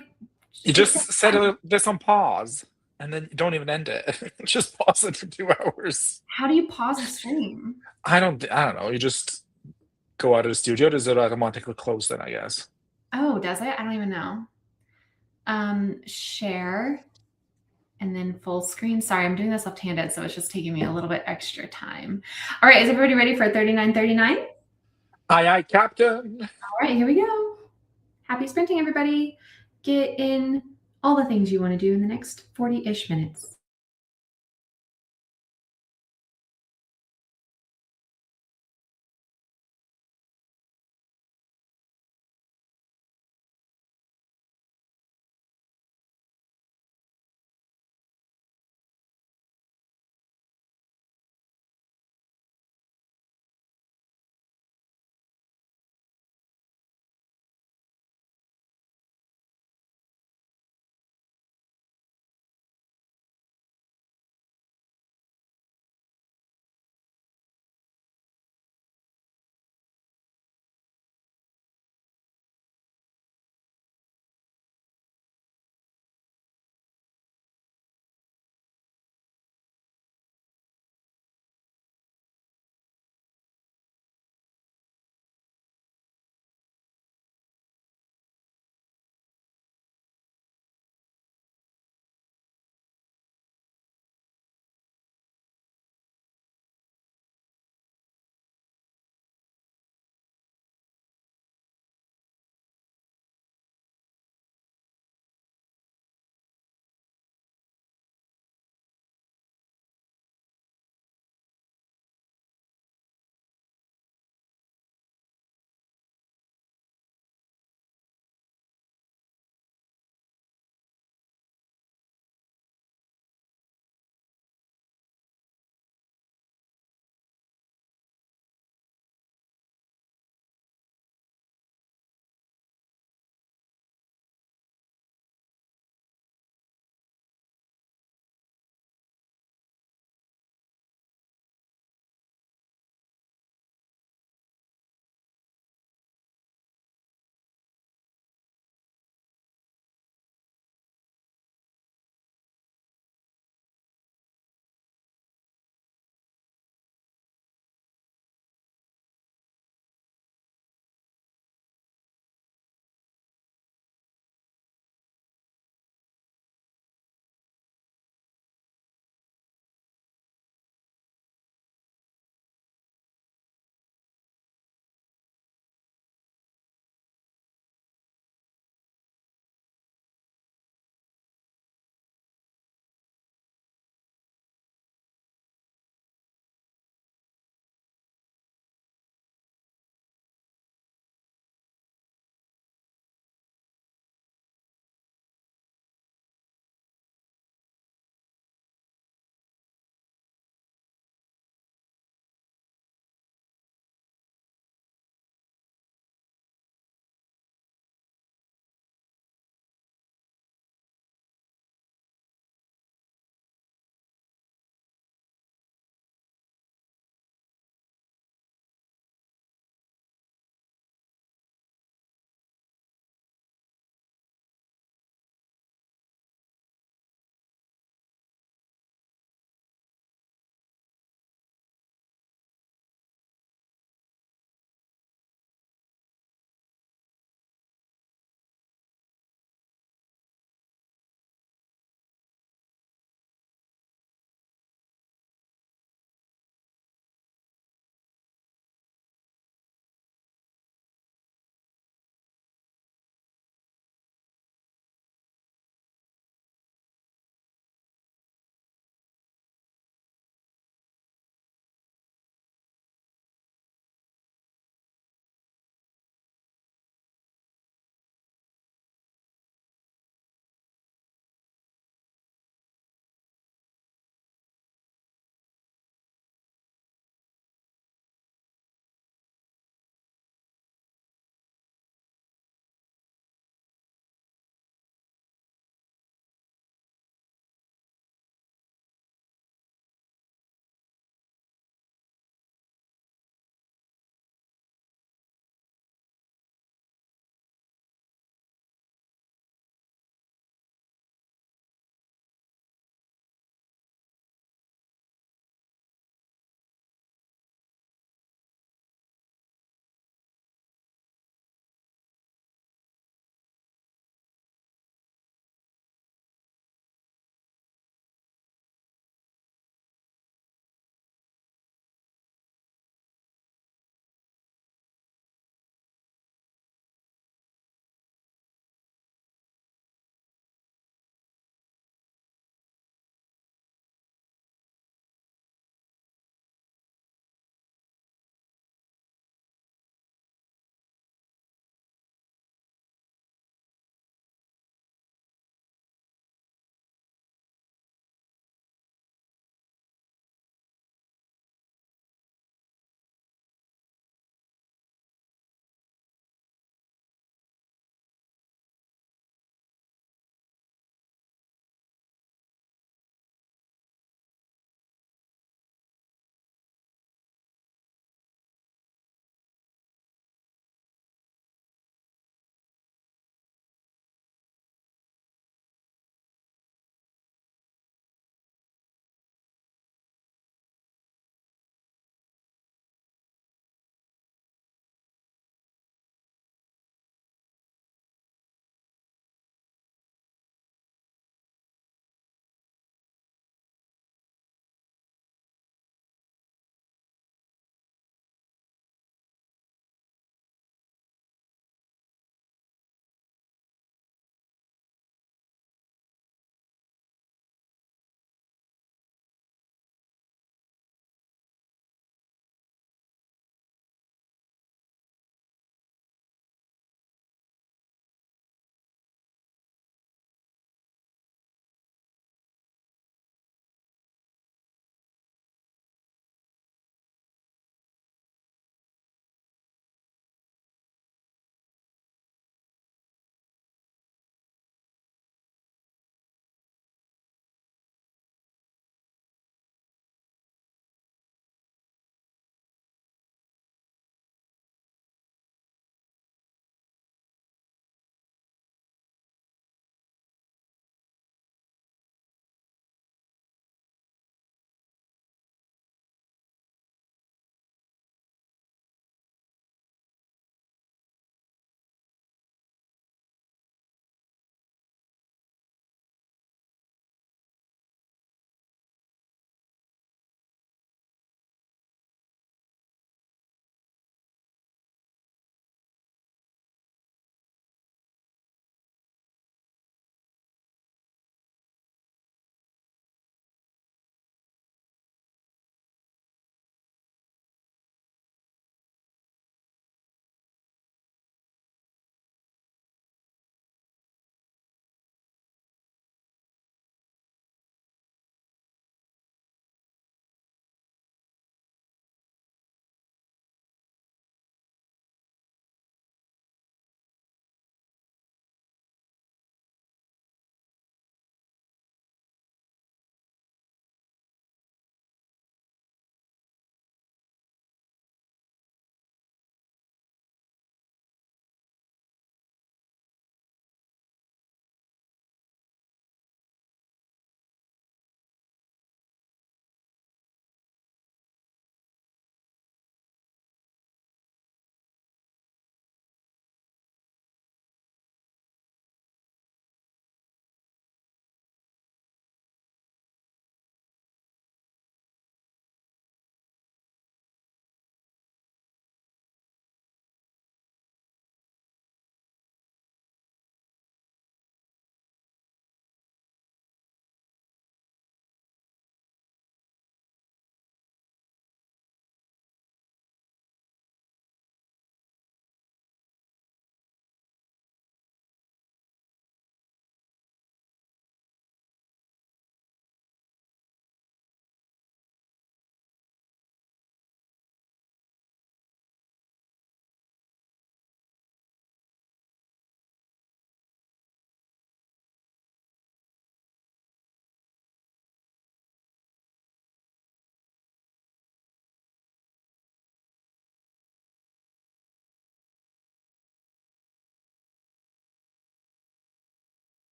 You just set this on pause. And then you don't even end it. Just pause it for 2 hours. How do you pause a stream? I don't know. You just go out of the studio. Does it automatically close then, I guess? Oh, does it? I don't even know. Share and then full screen. Sorry, I'm doing this left-handed, so it's just taking me a little bit extra time. All right, is everybody ready for 39:39? Aye, Captain. All right, here we go. Happy sprinting, everybody. Get in all the things you want to do in the next 40-ish minutes.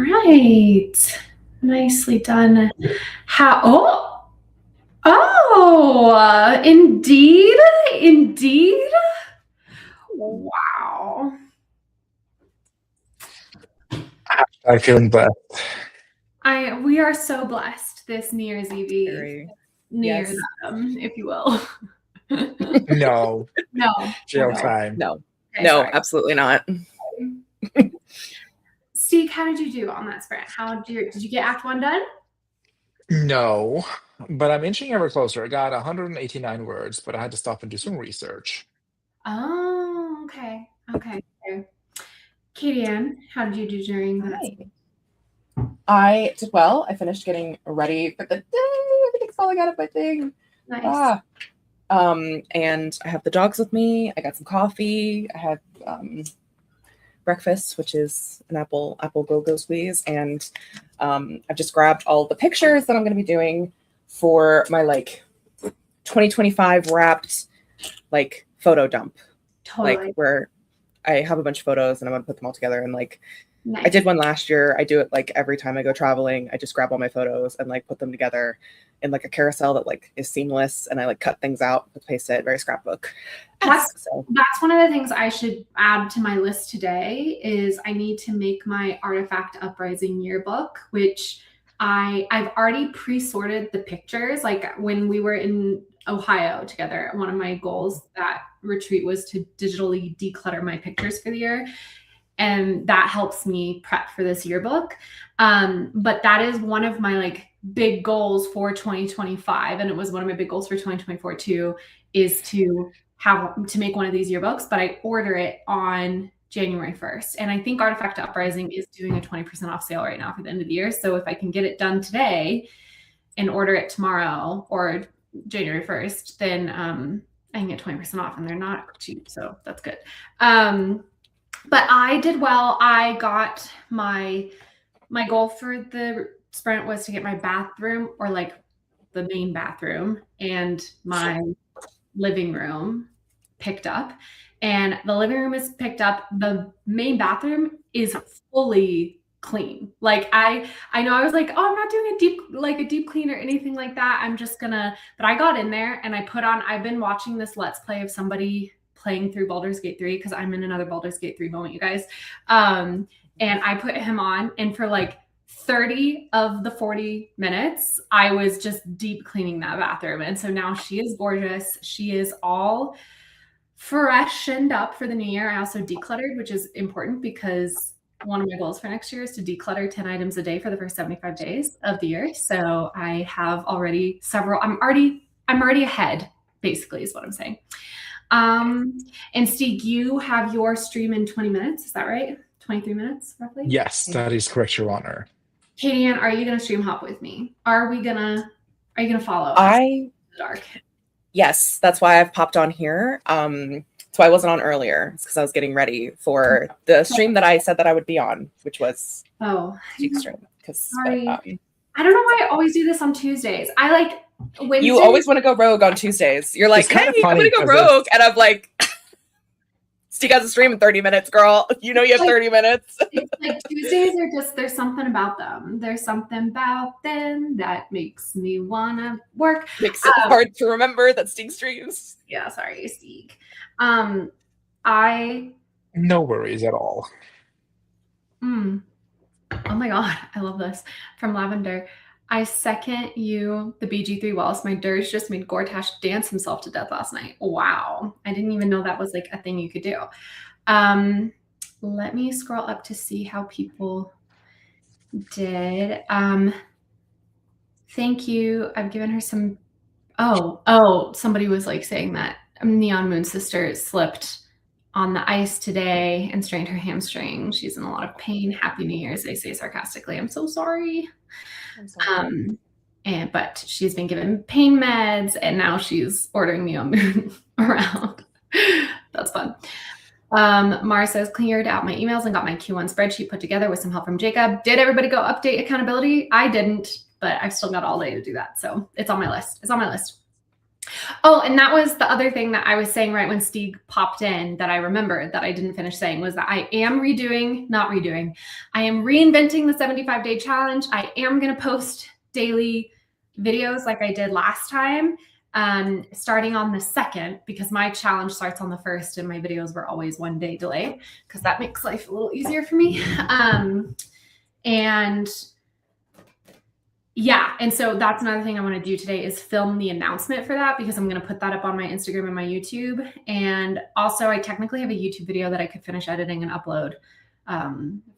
right. Nicely done. Indeed. Indeed. Wow. I'm feeling blessed. We are so blessed this New Year's Eve. Very. New Yes. Year's, if you will. No. No. Jail Okay. time. No, Okay, no, sorry. absolutely not. Steve, how did you do on that sprint? Did you get Act 1 done? No. But I'm inching ever closer. I got 189 words, but I had to stop and do some research. Oh, okay. Katie Ann, how did you do during that? I did well. I finished getting ready for the day. Everything's falling out of my thing. Nice. And I have the dogs with me. I got some coffee. I had breakfast, which is an apple go-go squeeze. And I've just grabbed all the pictures that I'm going to be doing for my 2025 wrapped photo dump. Totally. Where I have a bunch of photos and I'm going to put them all together. And Nice. I did one last year. I do it every time I go traveling. I just grab all my photos and put them together in a carousel that is seamless, and I cut things out with Paste-It, very scrapbook. That's one of the things I should add to my list today is I need to make my Artifact Uprising yearbook, which I've already pre-sorted the pictures. When we were in Ohio together, one of my goals that retreat was to digitally declutter my pictures for the year. And that helps me prep for this yearbook. But that is one of my big goals for 2025. And it was one of my big goals for 2024 too, is to make one of these yearbooks, but I order it on January 1st. And I think Artifact Uprising is doing a 20% off sale right now for the end of the year. So if I can get it done today and order it tomorrow or January 1st, then I can get 20% off, and they're not cheap. So that's good. But I did well. I got my goal for the sprint was to get my bathroom, or the main bathroom, and my living room picked up. And the living room is picked up. The main bathroom is fully clean. I know I was oh, I'm not doing a deep clean or anything like that. I'm just gonna, but I got in there and I've been watching this Let's Play of somebody playing through Baldur's Gate 3 because I'm in another Baldur's Gate 3 moment, you guys. And I put him on, and for 30 of the 40 minutes, I was just deep cleaning that bathroom. And so now she is gorgeous. She is all freshened up for the new year. I also decluttered, which is important because one of my goals for next year is to declutter 10 items a day for the first 75 days of the year. So I have already several. I'm already ahead, basically, is what I'm saying. And Steve, you have your stream in 20 minutes. Is that right? 23 minutes, roughly? Yes, that is correct, Your Honor. Katie Ann, are you going to stream hop with me? Are you going to follow us in the dark? Yes, that's why I've popped on here. So I wasn't on earlier. It's because I was getting ready for the stream that I said that I would be on, which was Steve's stream. Sorry. I don't know why I always do this on Tuesdays. Wednesday. You always want to go rogue on Tuesdays. You're It's kinda hey, I'm funny going to go 'cause rogue. And I'm Steve has a stream in 30 minutes, girl. You know you have 30 minutes. It's Tuesdays are just, there's something about them. There's something about them that makes me want to work. Makes it hard to remember that Steve streams. Yeah, sorry, Steve. No worries at all. Oh my God, I love this. From Lavender. I second you, the BG3 Wallace. My dirge just made Gortash dance himself to death last night. Wow. I didn't even know that was a thing you could do. Let me scroll up to see how people did. Thank you. I've given her some. Oh, somebody was saying that Neon Moon Sister slipped on the ice today and strained her hamstring. She's in a lot of pain. Happy New Year's, they say sarcastically. I'm so sorry. But she's been given pain meds, and now she's ordering Neon Moon around. That's fun. Mara says, cleared out my emails and got my Q1 spreadsheet put together with some help from Jacob. Did everybody go update accountability? I didn't, but I've still got all day to do that. So it's on my list. Oh, and that was the other thing that I was saying right when Stieg popped in that I remembered that I didn't finish saying was that I am I am reinventing the 75-day challenge. I am going to post daily videos like I did last time, starting on the 2nd, because my challenge starts on the 1st and my videos were always 1 day delayed because that makes life a little easier for me. And yeah, and so that's another thing I want to do today is film the announcement for that, because I'm going to put that up on my Instagram and my YouTube. And also I technically have a YouTube video that I could finish editing and upload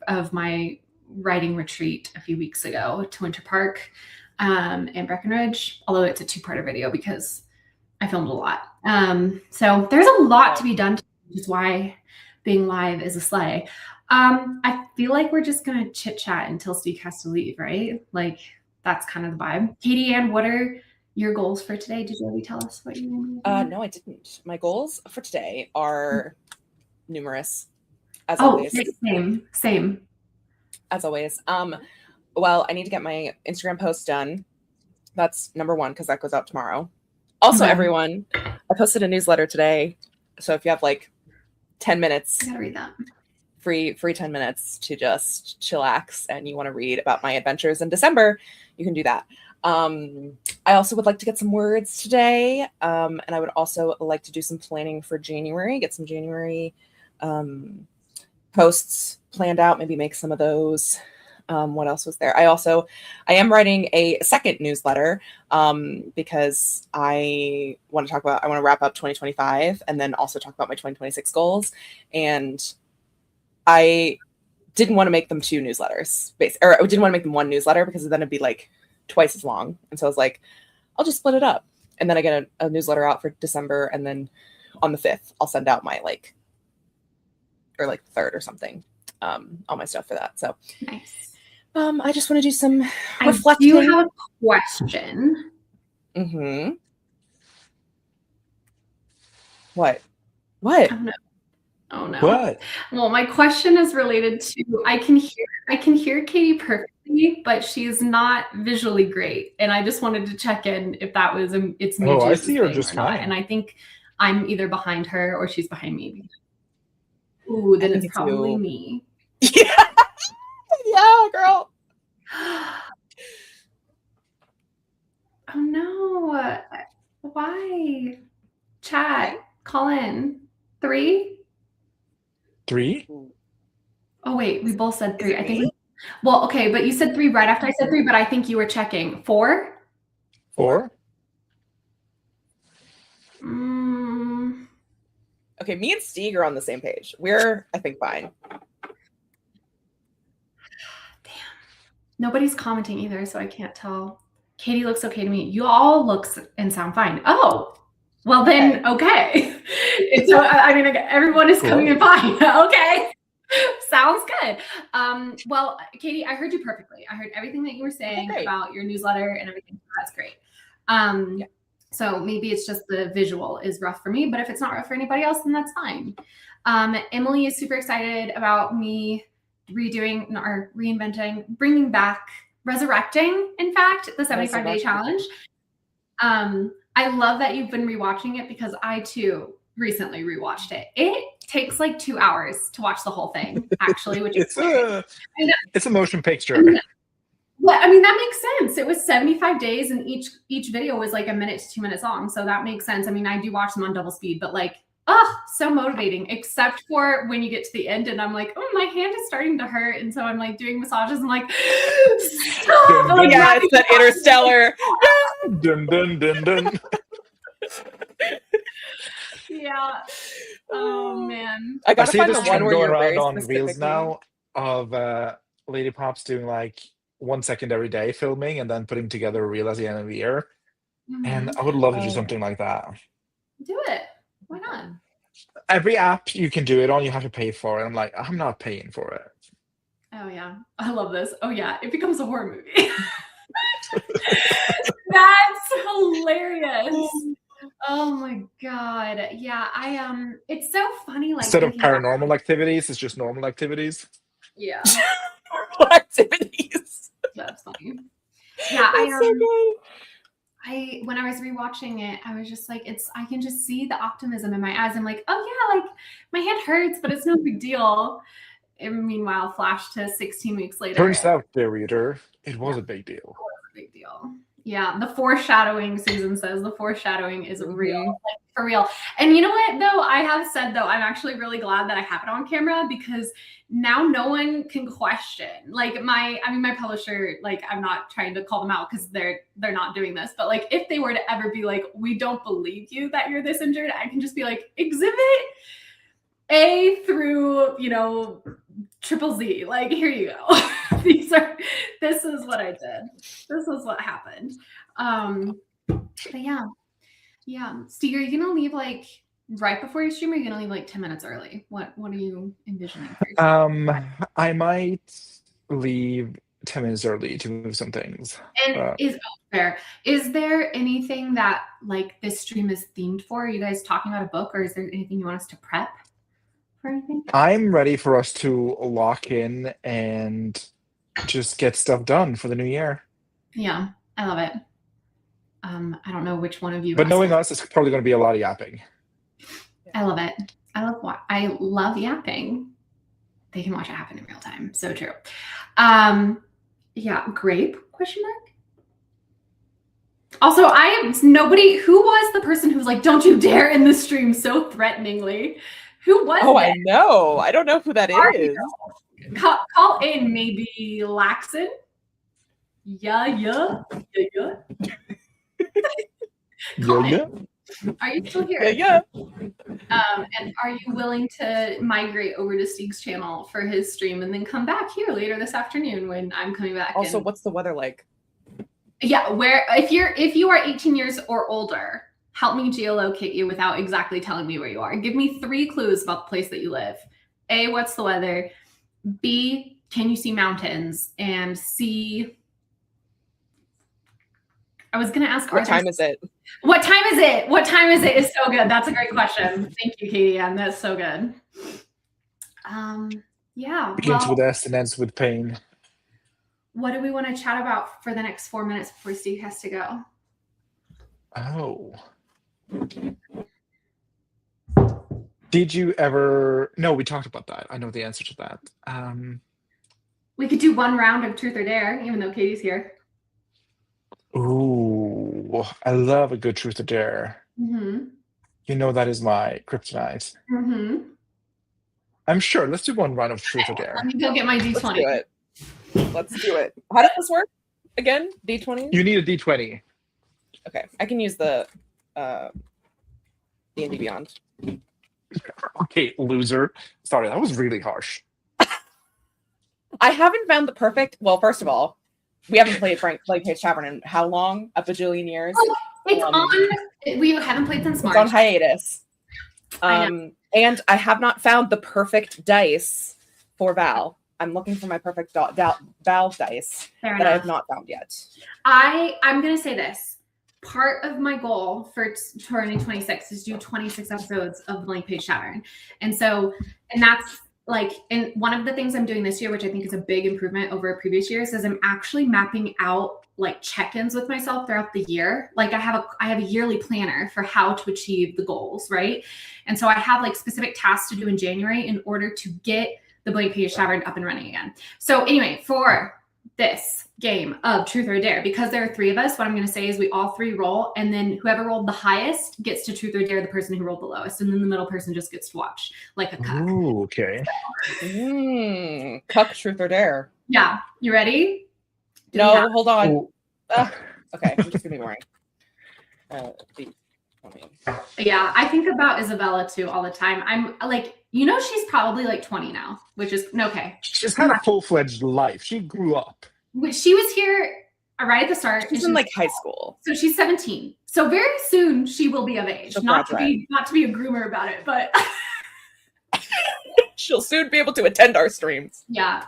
of my writing retreat a few weeks ago to Winter Park and Breckenridge, although it's a 2-parter video because I filmed a lot. So there's a lot to be done, which is why being live is a slay. I feel like we're just going to chit chat until Steve has to leave, right? Like, that's kind of the vibe. Katie Ann, what are your goals for today? Did you already tell us what you want to do? No, I didn't. My goals for today are numerous, as always. Same. As always. Well, I need to get my Instagram post done. That's number 1 because that goes out tomorrow. Also, everyone, I posted a newsletter today. So if you have like 10 minutes, I gotta read that. Free 10 minutes to just chillax and you want to read about my adventures in December, you can do that. I also would like to get some words today. And I would also like to do some planning for January, get some January posts planned out, maybe make some of those. What else was there? I am writing a second newsletter because I want to wrap up 2025 and then also talk about my 2026 goals. And I didn't want to make them 2 newsletters, or I didn't want to make them 1 newsletter because then it'd be like twice as long. And so I was like, I'll just split it up. And then I get a newsletter out for December. And then on the 5th, I'll send out my or 3rd or something, all my stuff for that. So Nice. I just want to do some reflecting. I do have a question. Mm-hmm. What? What? Oh no. What? Well, my question is related to I can hear Katie perfectly, but she's not visually great. And I just wanted to check in if that was it's me. Oh, I see her just not. fine. And I think I'm either behind her or she's behind me. Ooh, then it's probably me. Yeah. Yeah, girl. Oh no. Why? Chat, call in. 3? 3? Oh wait, we both said 3. I think. Well, okay, but you said 3 right after I said 3, but I think you were checking 4. 4? Okay, me and Stieg are on the same page. We're, I think, fine. Damn. Nobody's commenting either, so I can't tell. Katie looks okay to me. You all look and sound fine. Oh, well then, okay. So I mean, everyone is coming in fine. Okay. Sounds good. Well, Katie, I heard you perfectly. I heard everything that you were saying about your newsletter and everything. That's great. So maybe it's just the visual is rough for me, but if it's not rough for anybody else, then that's fine. Emily is super excited about me redoing or reinventing, bringing back, resurrecting, in fact, the 75-day challenge. I love that you've been rewatching it because I too recently rewatched it. It takes like 2 hours to watch the whole thing, actually, which is it's a motion picture. Well, I mean, that makes sense. It was 75 days and each video was like 1 minute to 2 minutes long. So that makes sense. I mean, I do watch them on double speed, but like, so motivating, except for when you get to the end and I'm like, oh, my hand is starting to hurt. And so I'm like doing massages. I'm like, stop. Oh, yeah, it's that Interstellar. Dun, dun, dun, dun. Yeah. Oh, man. I gotta see find this the one trend where going you're very around on specific Reels now of Lady Pops doing like 1 second every day filming and then putting together a reel at the end of the year. Mhm. And I would love to do something like that. Do it. Why not? Every app you can do it on, you have to pay for it. I'm like, I'm not paying for it. Oh, yeah. I love this. Oh, yeah. It becomes a horror movie. That's hilarious. Oh my God. Yeah. It's so funny. Like Instead of thinking about- paranormal activities, it's just normal activities. Yeah. activities. That's funny. Yeah. That's so good. when I was rewatching it, I was just like, I can just see the optimism in my eyes. I'm like, oh yeah, like my hand hurts, but it's no big deal. And meanwhile, flash to 16 weeks later. Turns out, dear reader, it was a big deal. It was a big deal. Yeah, the foreshadowing, Susan says, the foreshadowing is real, like, for real. And you know what, though? I have said, though, I'm actually really glad that I have it on camera because now no one can question. Like my publisher, like I'm not trying to call them out because they're not doing this, but like if they were to ever be like, we don't believe you that you're this injured, I can just be like, exhibit A through, triple Z, like here you go. This is what I did. This is what happened. But yeah. Steve, are you gonna leave like right before your stream, or are you gonna leave like 10 minutes early? What are you envisioning for yourself? I might leave 10 minutes early to move some things. And is there anything that like this stream is themed for? Are you guys talking about a book, or is there anything you want us to prep for anything? I'm ready for us to lock in and just get stuff done for the new year. Yeah, I love it. I don't know which one of you. But knowing us, it's probably going to be a lot of yapping. I love it. I love yapping. They can watch it happen in real time. So true. Yeah, grape? Question mark. Also, nobody. Who was the person who was like, "Don't you dare" in the stream so threateningly? Who was? Oh, it? I know. I don't know who that is. Call in maybe Laxon. Yeah. Call in. Are you still here? Yeah. And are you willing to migrate over to Steve's channel for his stream and then come back here later this afternoon when I'm coming back? Also, what's the weather like? Yeah, if you are 18 years or older, help me geolocate you without exactly telling me where you are. Give me 3 clues about the place that you live. A, what's the weather? B, can you see mountains? And C, I was going to ask, what time is it? What time is it? What time is it is so good. That's a great question. Thank you, Katie. And that's so good. Yeah. Begins with S and ends with pain. What do we want to chat about for the next 4 minutes before Steve has to go? Oh. Did you ever... No, we talked about that. I know the answer to that. We could do one round of Truth or Dare, even though Katie's here. Ooh, I love a good Truth or Dare. Mm-hmm. You know that is my kryptonite. Mm-hmm. I'm sure. Let's do one round of Truth or Dare. Let me go get my D20. Let's do it. How does this work again? D20? You need a D20. Okay, I can use the D&D Beyond. Okay, loser. Sorry, that was really harsh. I haven't found the perfect... Well, first of all, we haven't played Blank Page Tavern in how long? A bajillion years? It's on... We haven't played since March. It's on hiatus. I know. And I have not found the perfect dice for Val. I'm looking for my perfect Val dice Fair that enough. I have not found yet. I'm going to say this. Part of my goal for 2026 is do 26 episodes of Blank Page Tavern. And that's like, and one of the things I'm doing this year, which I think is a big improvement over previous years, is I'm actually mapping out like check-ins with myself throughout the year. Like I have a yearly planner for how to achieve the goals, right? And so I have like specific tasks to do in January in order to get the Blank Page Tavern up and running again. So anyway, for this game of Truth or Dare, because there are 3 of us, what I'm going to say is we all 3 roll, and then whoever rolled the highest gets to Truth or Dare the person who rolled the lowest, and then the middle person just gets to watch like a cuck. Ooh, okay. Cuck, Truth or Dare. Yeah, you ready? No, hold on. Oh. Okay, I'm just going to be boring. Yeah, I think about Isabella too all the time. I'm like, she's probably like 20 now, which is okay. She's had a full-fledged life. She grew up. She was here right at the start. She's in like high school. So she's 17. So very soon she will be of age. Not to be a groomer about it, but she'll soon be able to attend our streams. Yeah.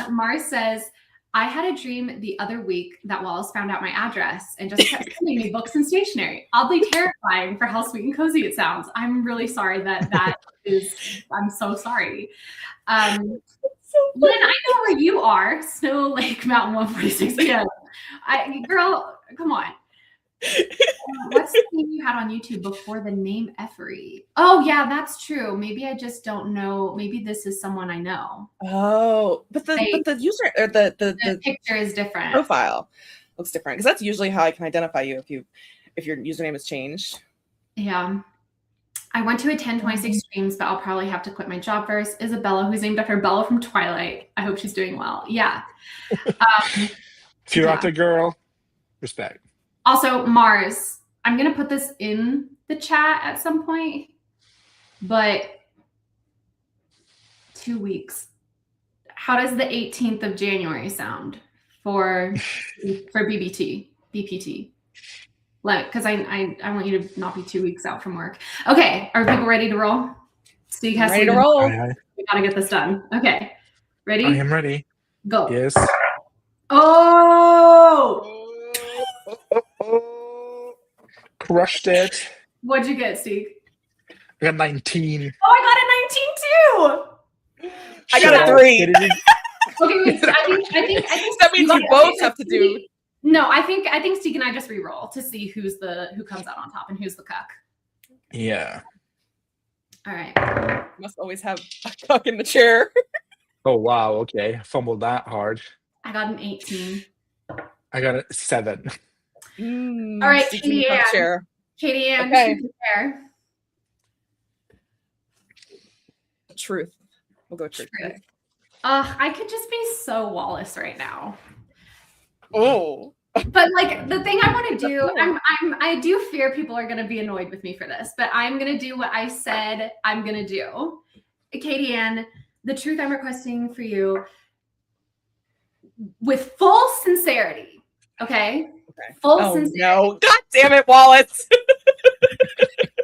Mars says, I had a dream the other week that Wallace found out my address and just kept sending me books and stationery. Oddly terrifying for how sweet and cozy it sounds. I'm really sorry that is, I'm so sorry. Lynn, I know where you are. Snow Lake Mountain 146. Yeah. Girl, come on. What's the name you had on YouTube before the name Effery? Oh yeah, that's true. Maybe I just don't know. Maybe this is someone I know. Oh, but the user or The the picture is different. profile looks different because that's usually how I can identify you if your username has changed. Yeah. I want to attend 26 streams, but I'll probably have to quit my job first. Isabella, who's named after Bella from Twilight. I hope she's doing well. Yeah. If you're out there, girl, respect. Also, Mars, I'm going to put this in the chat at some point, but 2 weeks. How does the 18th of January sound for BPT? Because I want you to not be 2 weeks out from work. Okay, are people ready to roll? Steve has Ready to roll. We gotta get this done. Okay, ready? I am ready. Go. Yes. Oh! Crushed it. What'd you get, Steve? I got 19. Oh, I got a 19 too. I got a 3. Okay, wait, I think That means you both have to do. No, I think Steve and I just re-roll to see who comes out on top and who's the cuck. Yeah. All right. You must always have a cuck in the chair. Oh wow. Okay. Fumbled that hard. I got an 18. I got a 7. All right, Katie Ann. Chair. Katie Ann, Okay. chair. Truth. We'll go truth. Today. I could just be so Wallace right now. Oh. But like the thing I want to do, I do fear people are going to be annoyed with me for this, but I'm going to do what I said I'm going to do. Katie Ann, the truth I'm requesting for you with full sincerity. Okay? Full sincerity. No. God damn it, Wallace.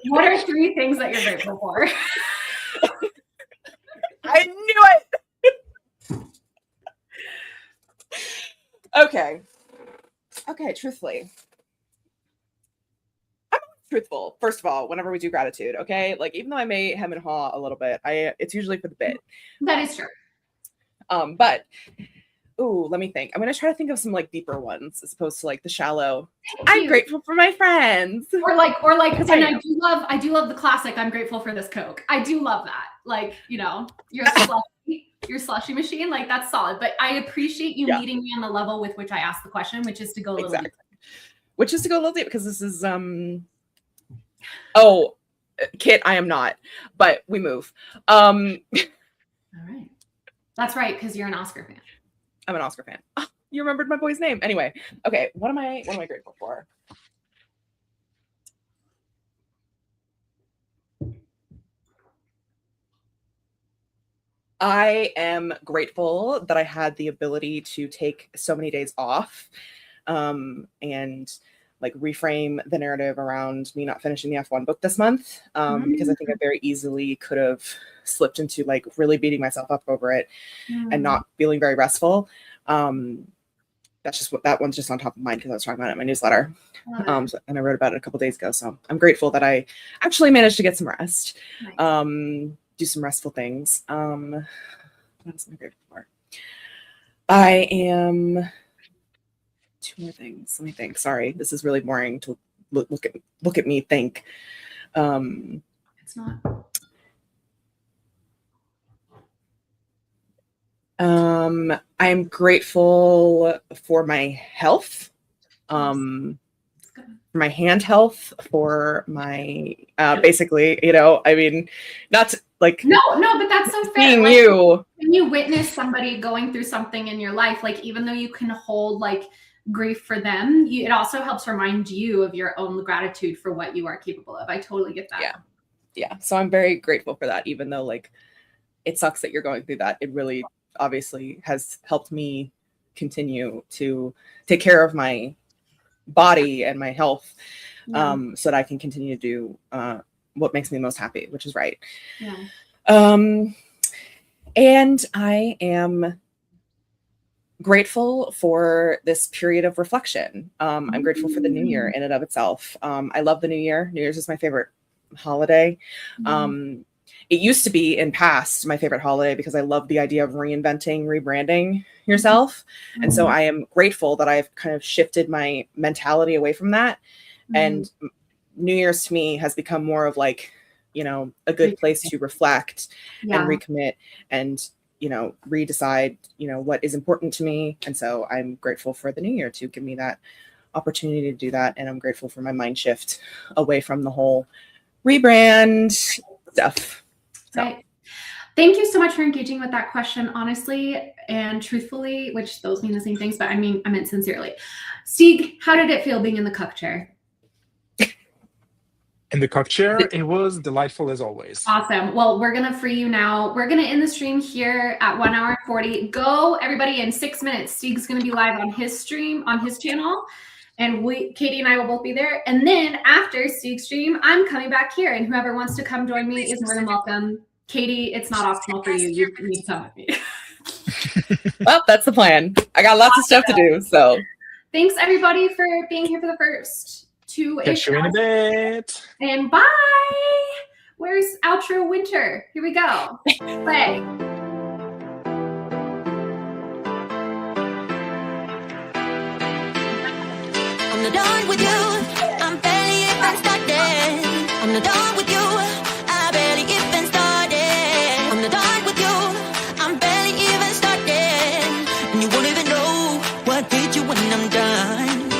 What are 3 things that you're grateful for? I knew it. Okay, truthfully. I'm truthful, first of all, whenever we do gratitude, okay? Like, even though I may hem and haw a little bit, it's usually for the bit. That is true. But let me think. I'm gonna try to think of some like deeper ones as opposed to like the shallow. I'm grateful for my friends. Or like, and I do love the classic. I'm grateful for this Coke. I do love that. Like, you're a slushy machine. Like, that's solid. But I appreciate you meeting me on the level with which I asked the question, which is to go a little deeper. Which is to go a little deep because this is Kit, I am not, but we move. All right. That's right, because you're an Oscar fan. I'm an Oscar fan. Oh, you remembered my boy's name. Anyway, okay. What am I grateful for? I am grateful that I had the ability to take so many days off, and like reframe the narrative around me not finishing the F1 book this month, because I think I very easily could have slipped into like really beating myself up over it and not feeling very restful. That's just that one's just on top of mind because I was talking about it in my newsletter. And I wrote about it a couple days ago. So I'm grateful that I actually managed to get some rest, do some restful things. What else am I grateful for? I am 2 more things. Let me think. Sorry, this is really boring to look at me think. It's not. I'm grateful for my health, for my hand health, for my basically, I mean, not to, like no, but that's so fair. Being like, you, when you witness somebody going through something in your life, like even though you can hold like grief for them, it also helps remind you of your own gratitude for what you are capable of. I totally get that. Yeah. So I'm very grateful for that, even though like it sucks that you're going through that. It really obviously has helped me continue to take care of my body and my health, so that I can continue to do what makes me most happy, which is right. And I am grateful for this period of reflection. I'm grateful for the new year in and of itself. I love the new year. New Year's is my favorite holiday. Even it used to be in past my favorite holiday because I love the idea of reinventing, rebranding yourself. And so I am grateful that I've kind of shifted my mentality away from that. And New Year's to me has become more of like, you know, a good place to reflect and recommit and, you know, redecide, you know, what is important to me. And so I'm grateful for the new year to give me that opportunity to do that. And I'm grateful for my mind shift away from the whole rebrand stuff. So. Right. Thank you so much for engaging with that question, honestly and truthfully, which those mean the same things, but I meant sincerely. Stieg, how did it feel being in the cuck chair? In the cuck chair, it was delightful as always. Awesome. Well, we're going to free you now. We're going to end the stream here at 1 hour and 40. Go, everybody, in 6 minutes. Stieg's going to be live on his stream, on his channel. And Katie and I will both be there. And then after Stieg's stream, I'm coming back here. And whoever wants to come join me is more than welcome. Katie, it's not optional for you. You need to come with me. Well, that's the plan. I got lots of stuff to do. So thanks, everybody, for being here for the first 2-ish. Catch you in a bit. And bye. Where's outro winter? Here we go. Play. I'm not done with you. I'm barely even started. I'm not done with you. I barely even started. I'm not done with you. I'm barely even started. And you won't even know what hit you when I'm done.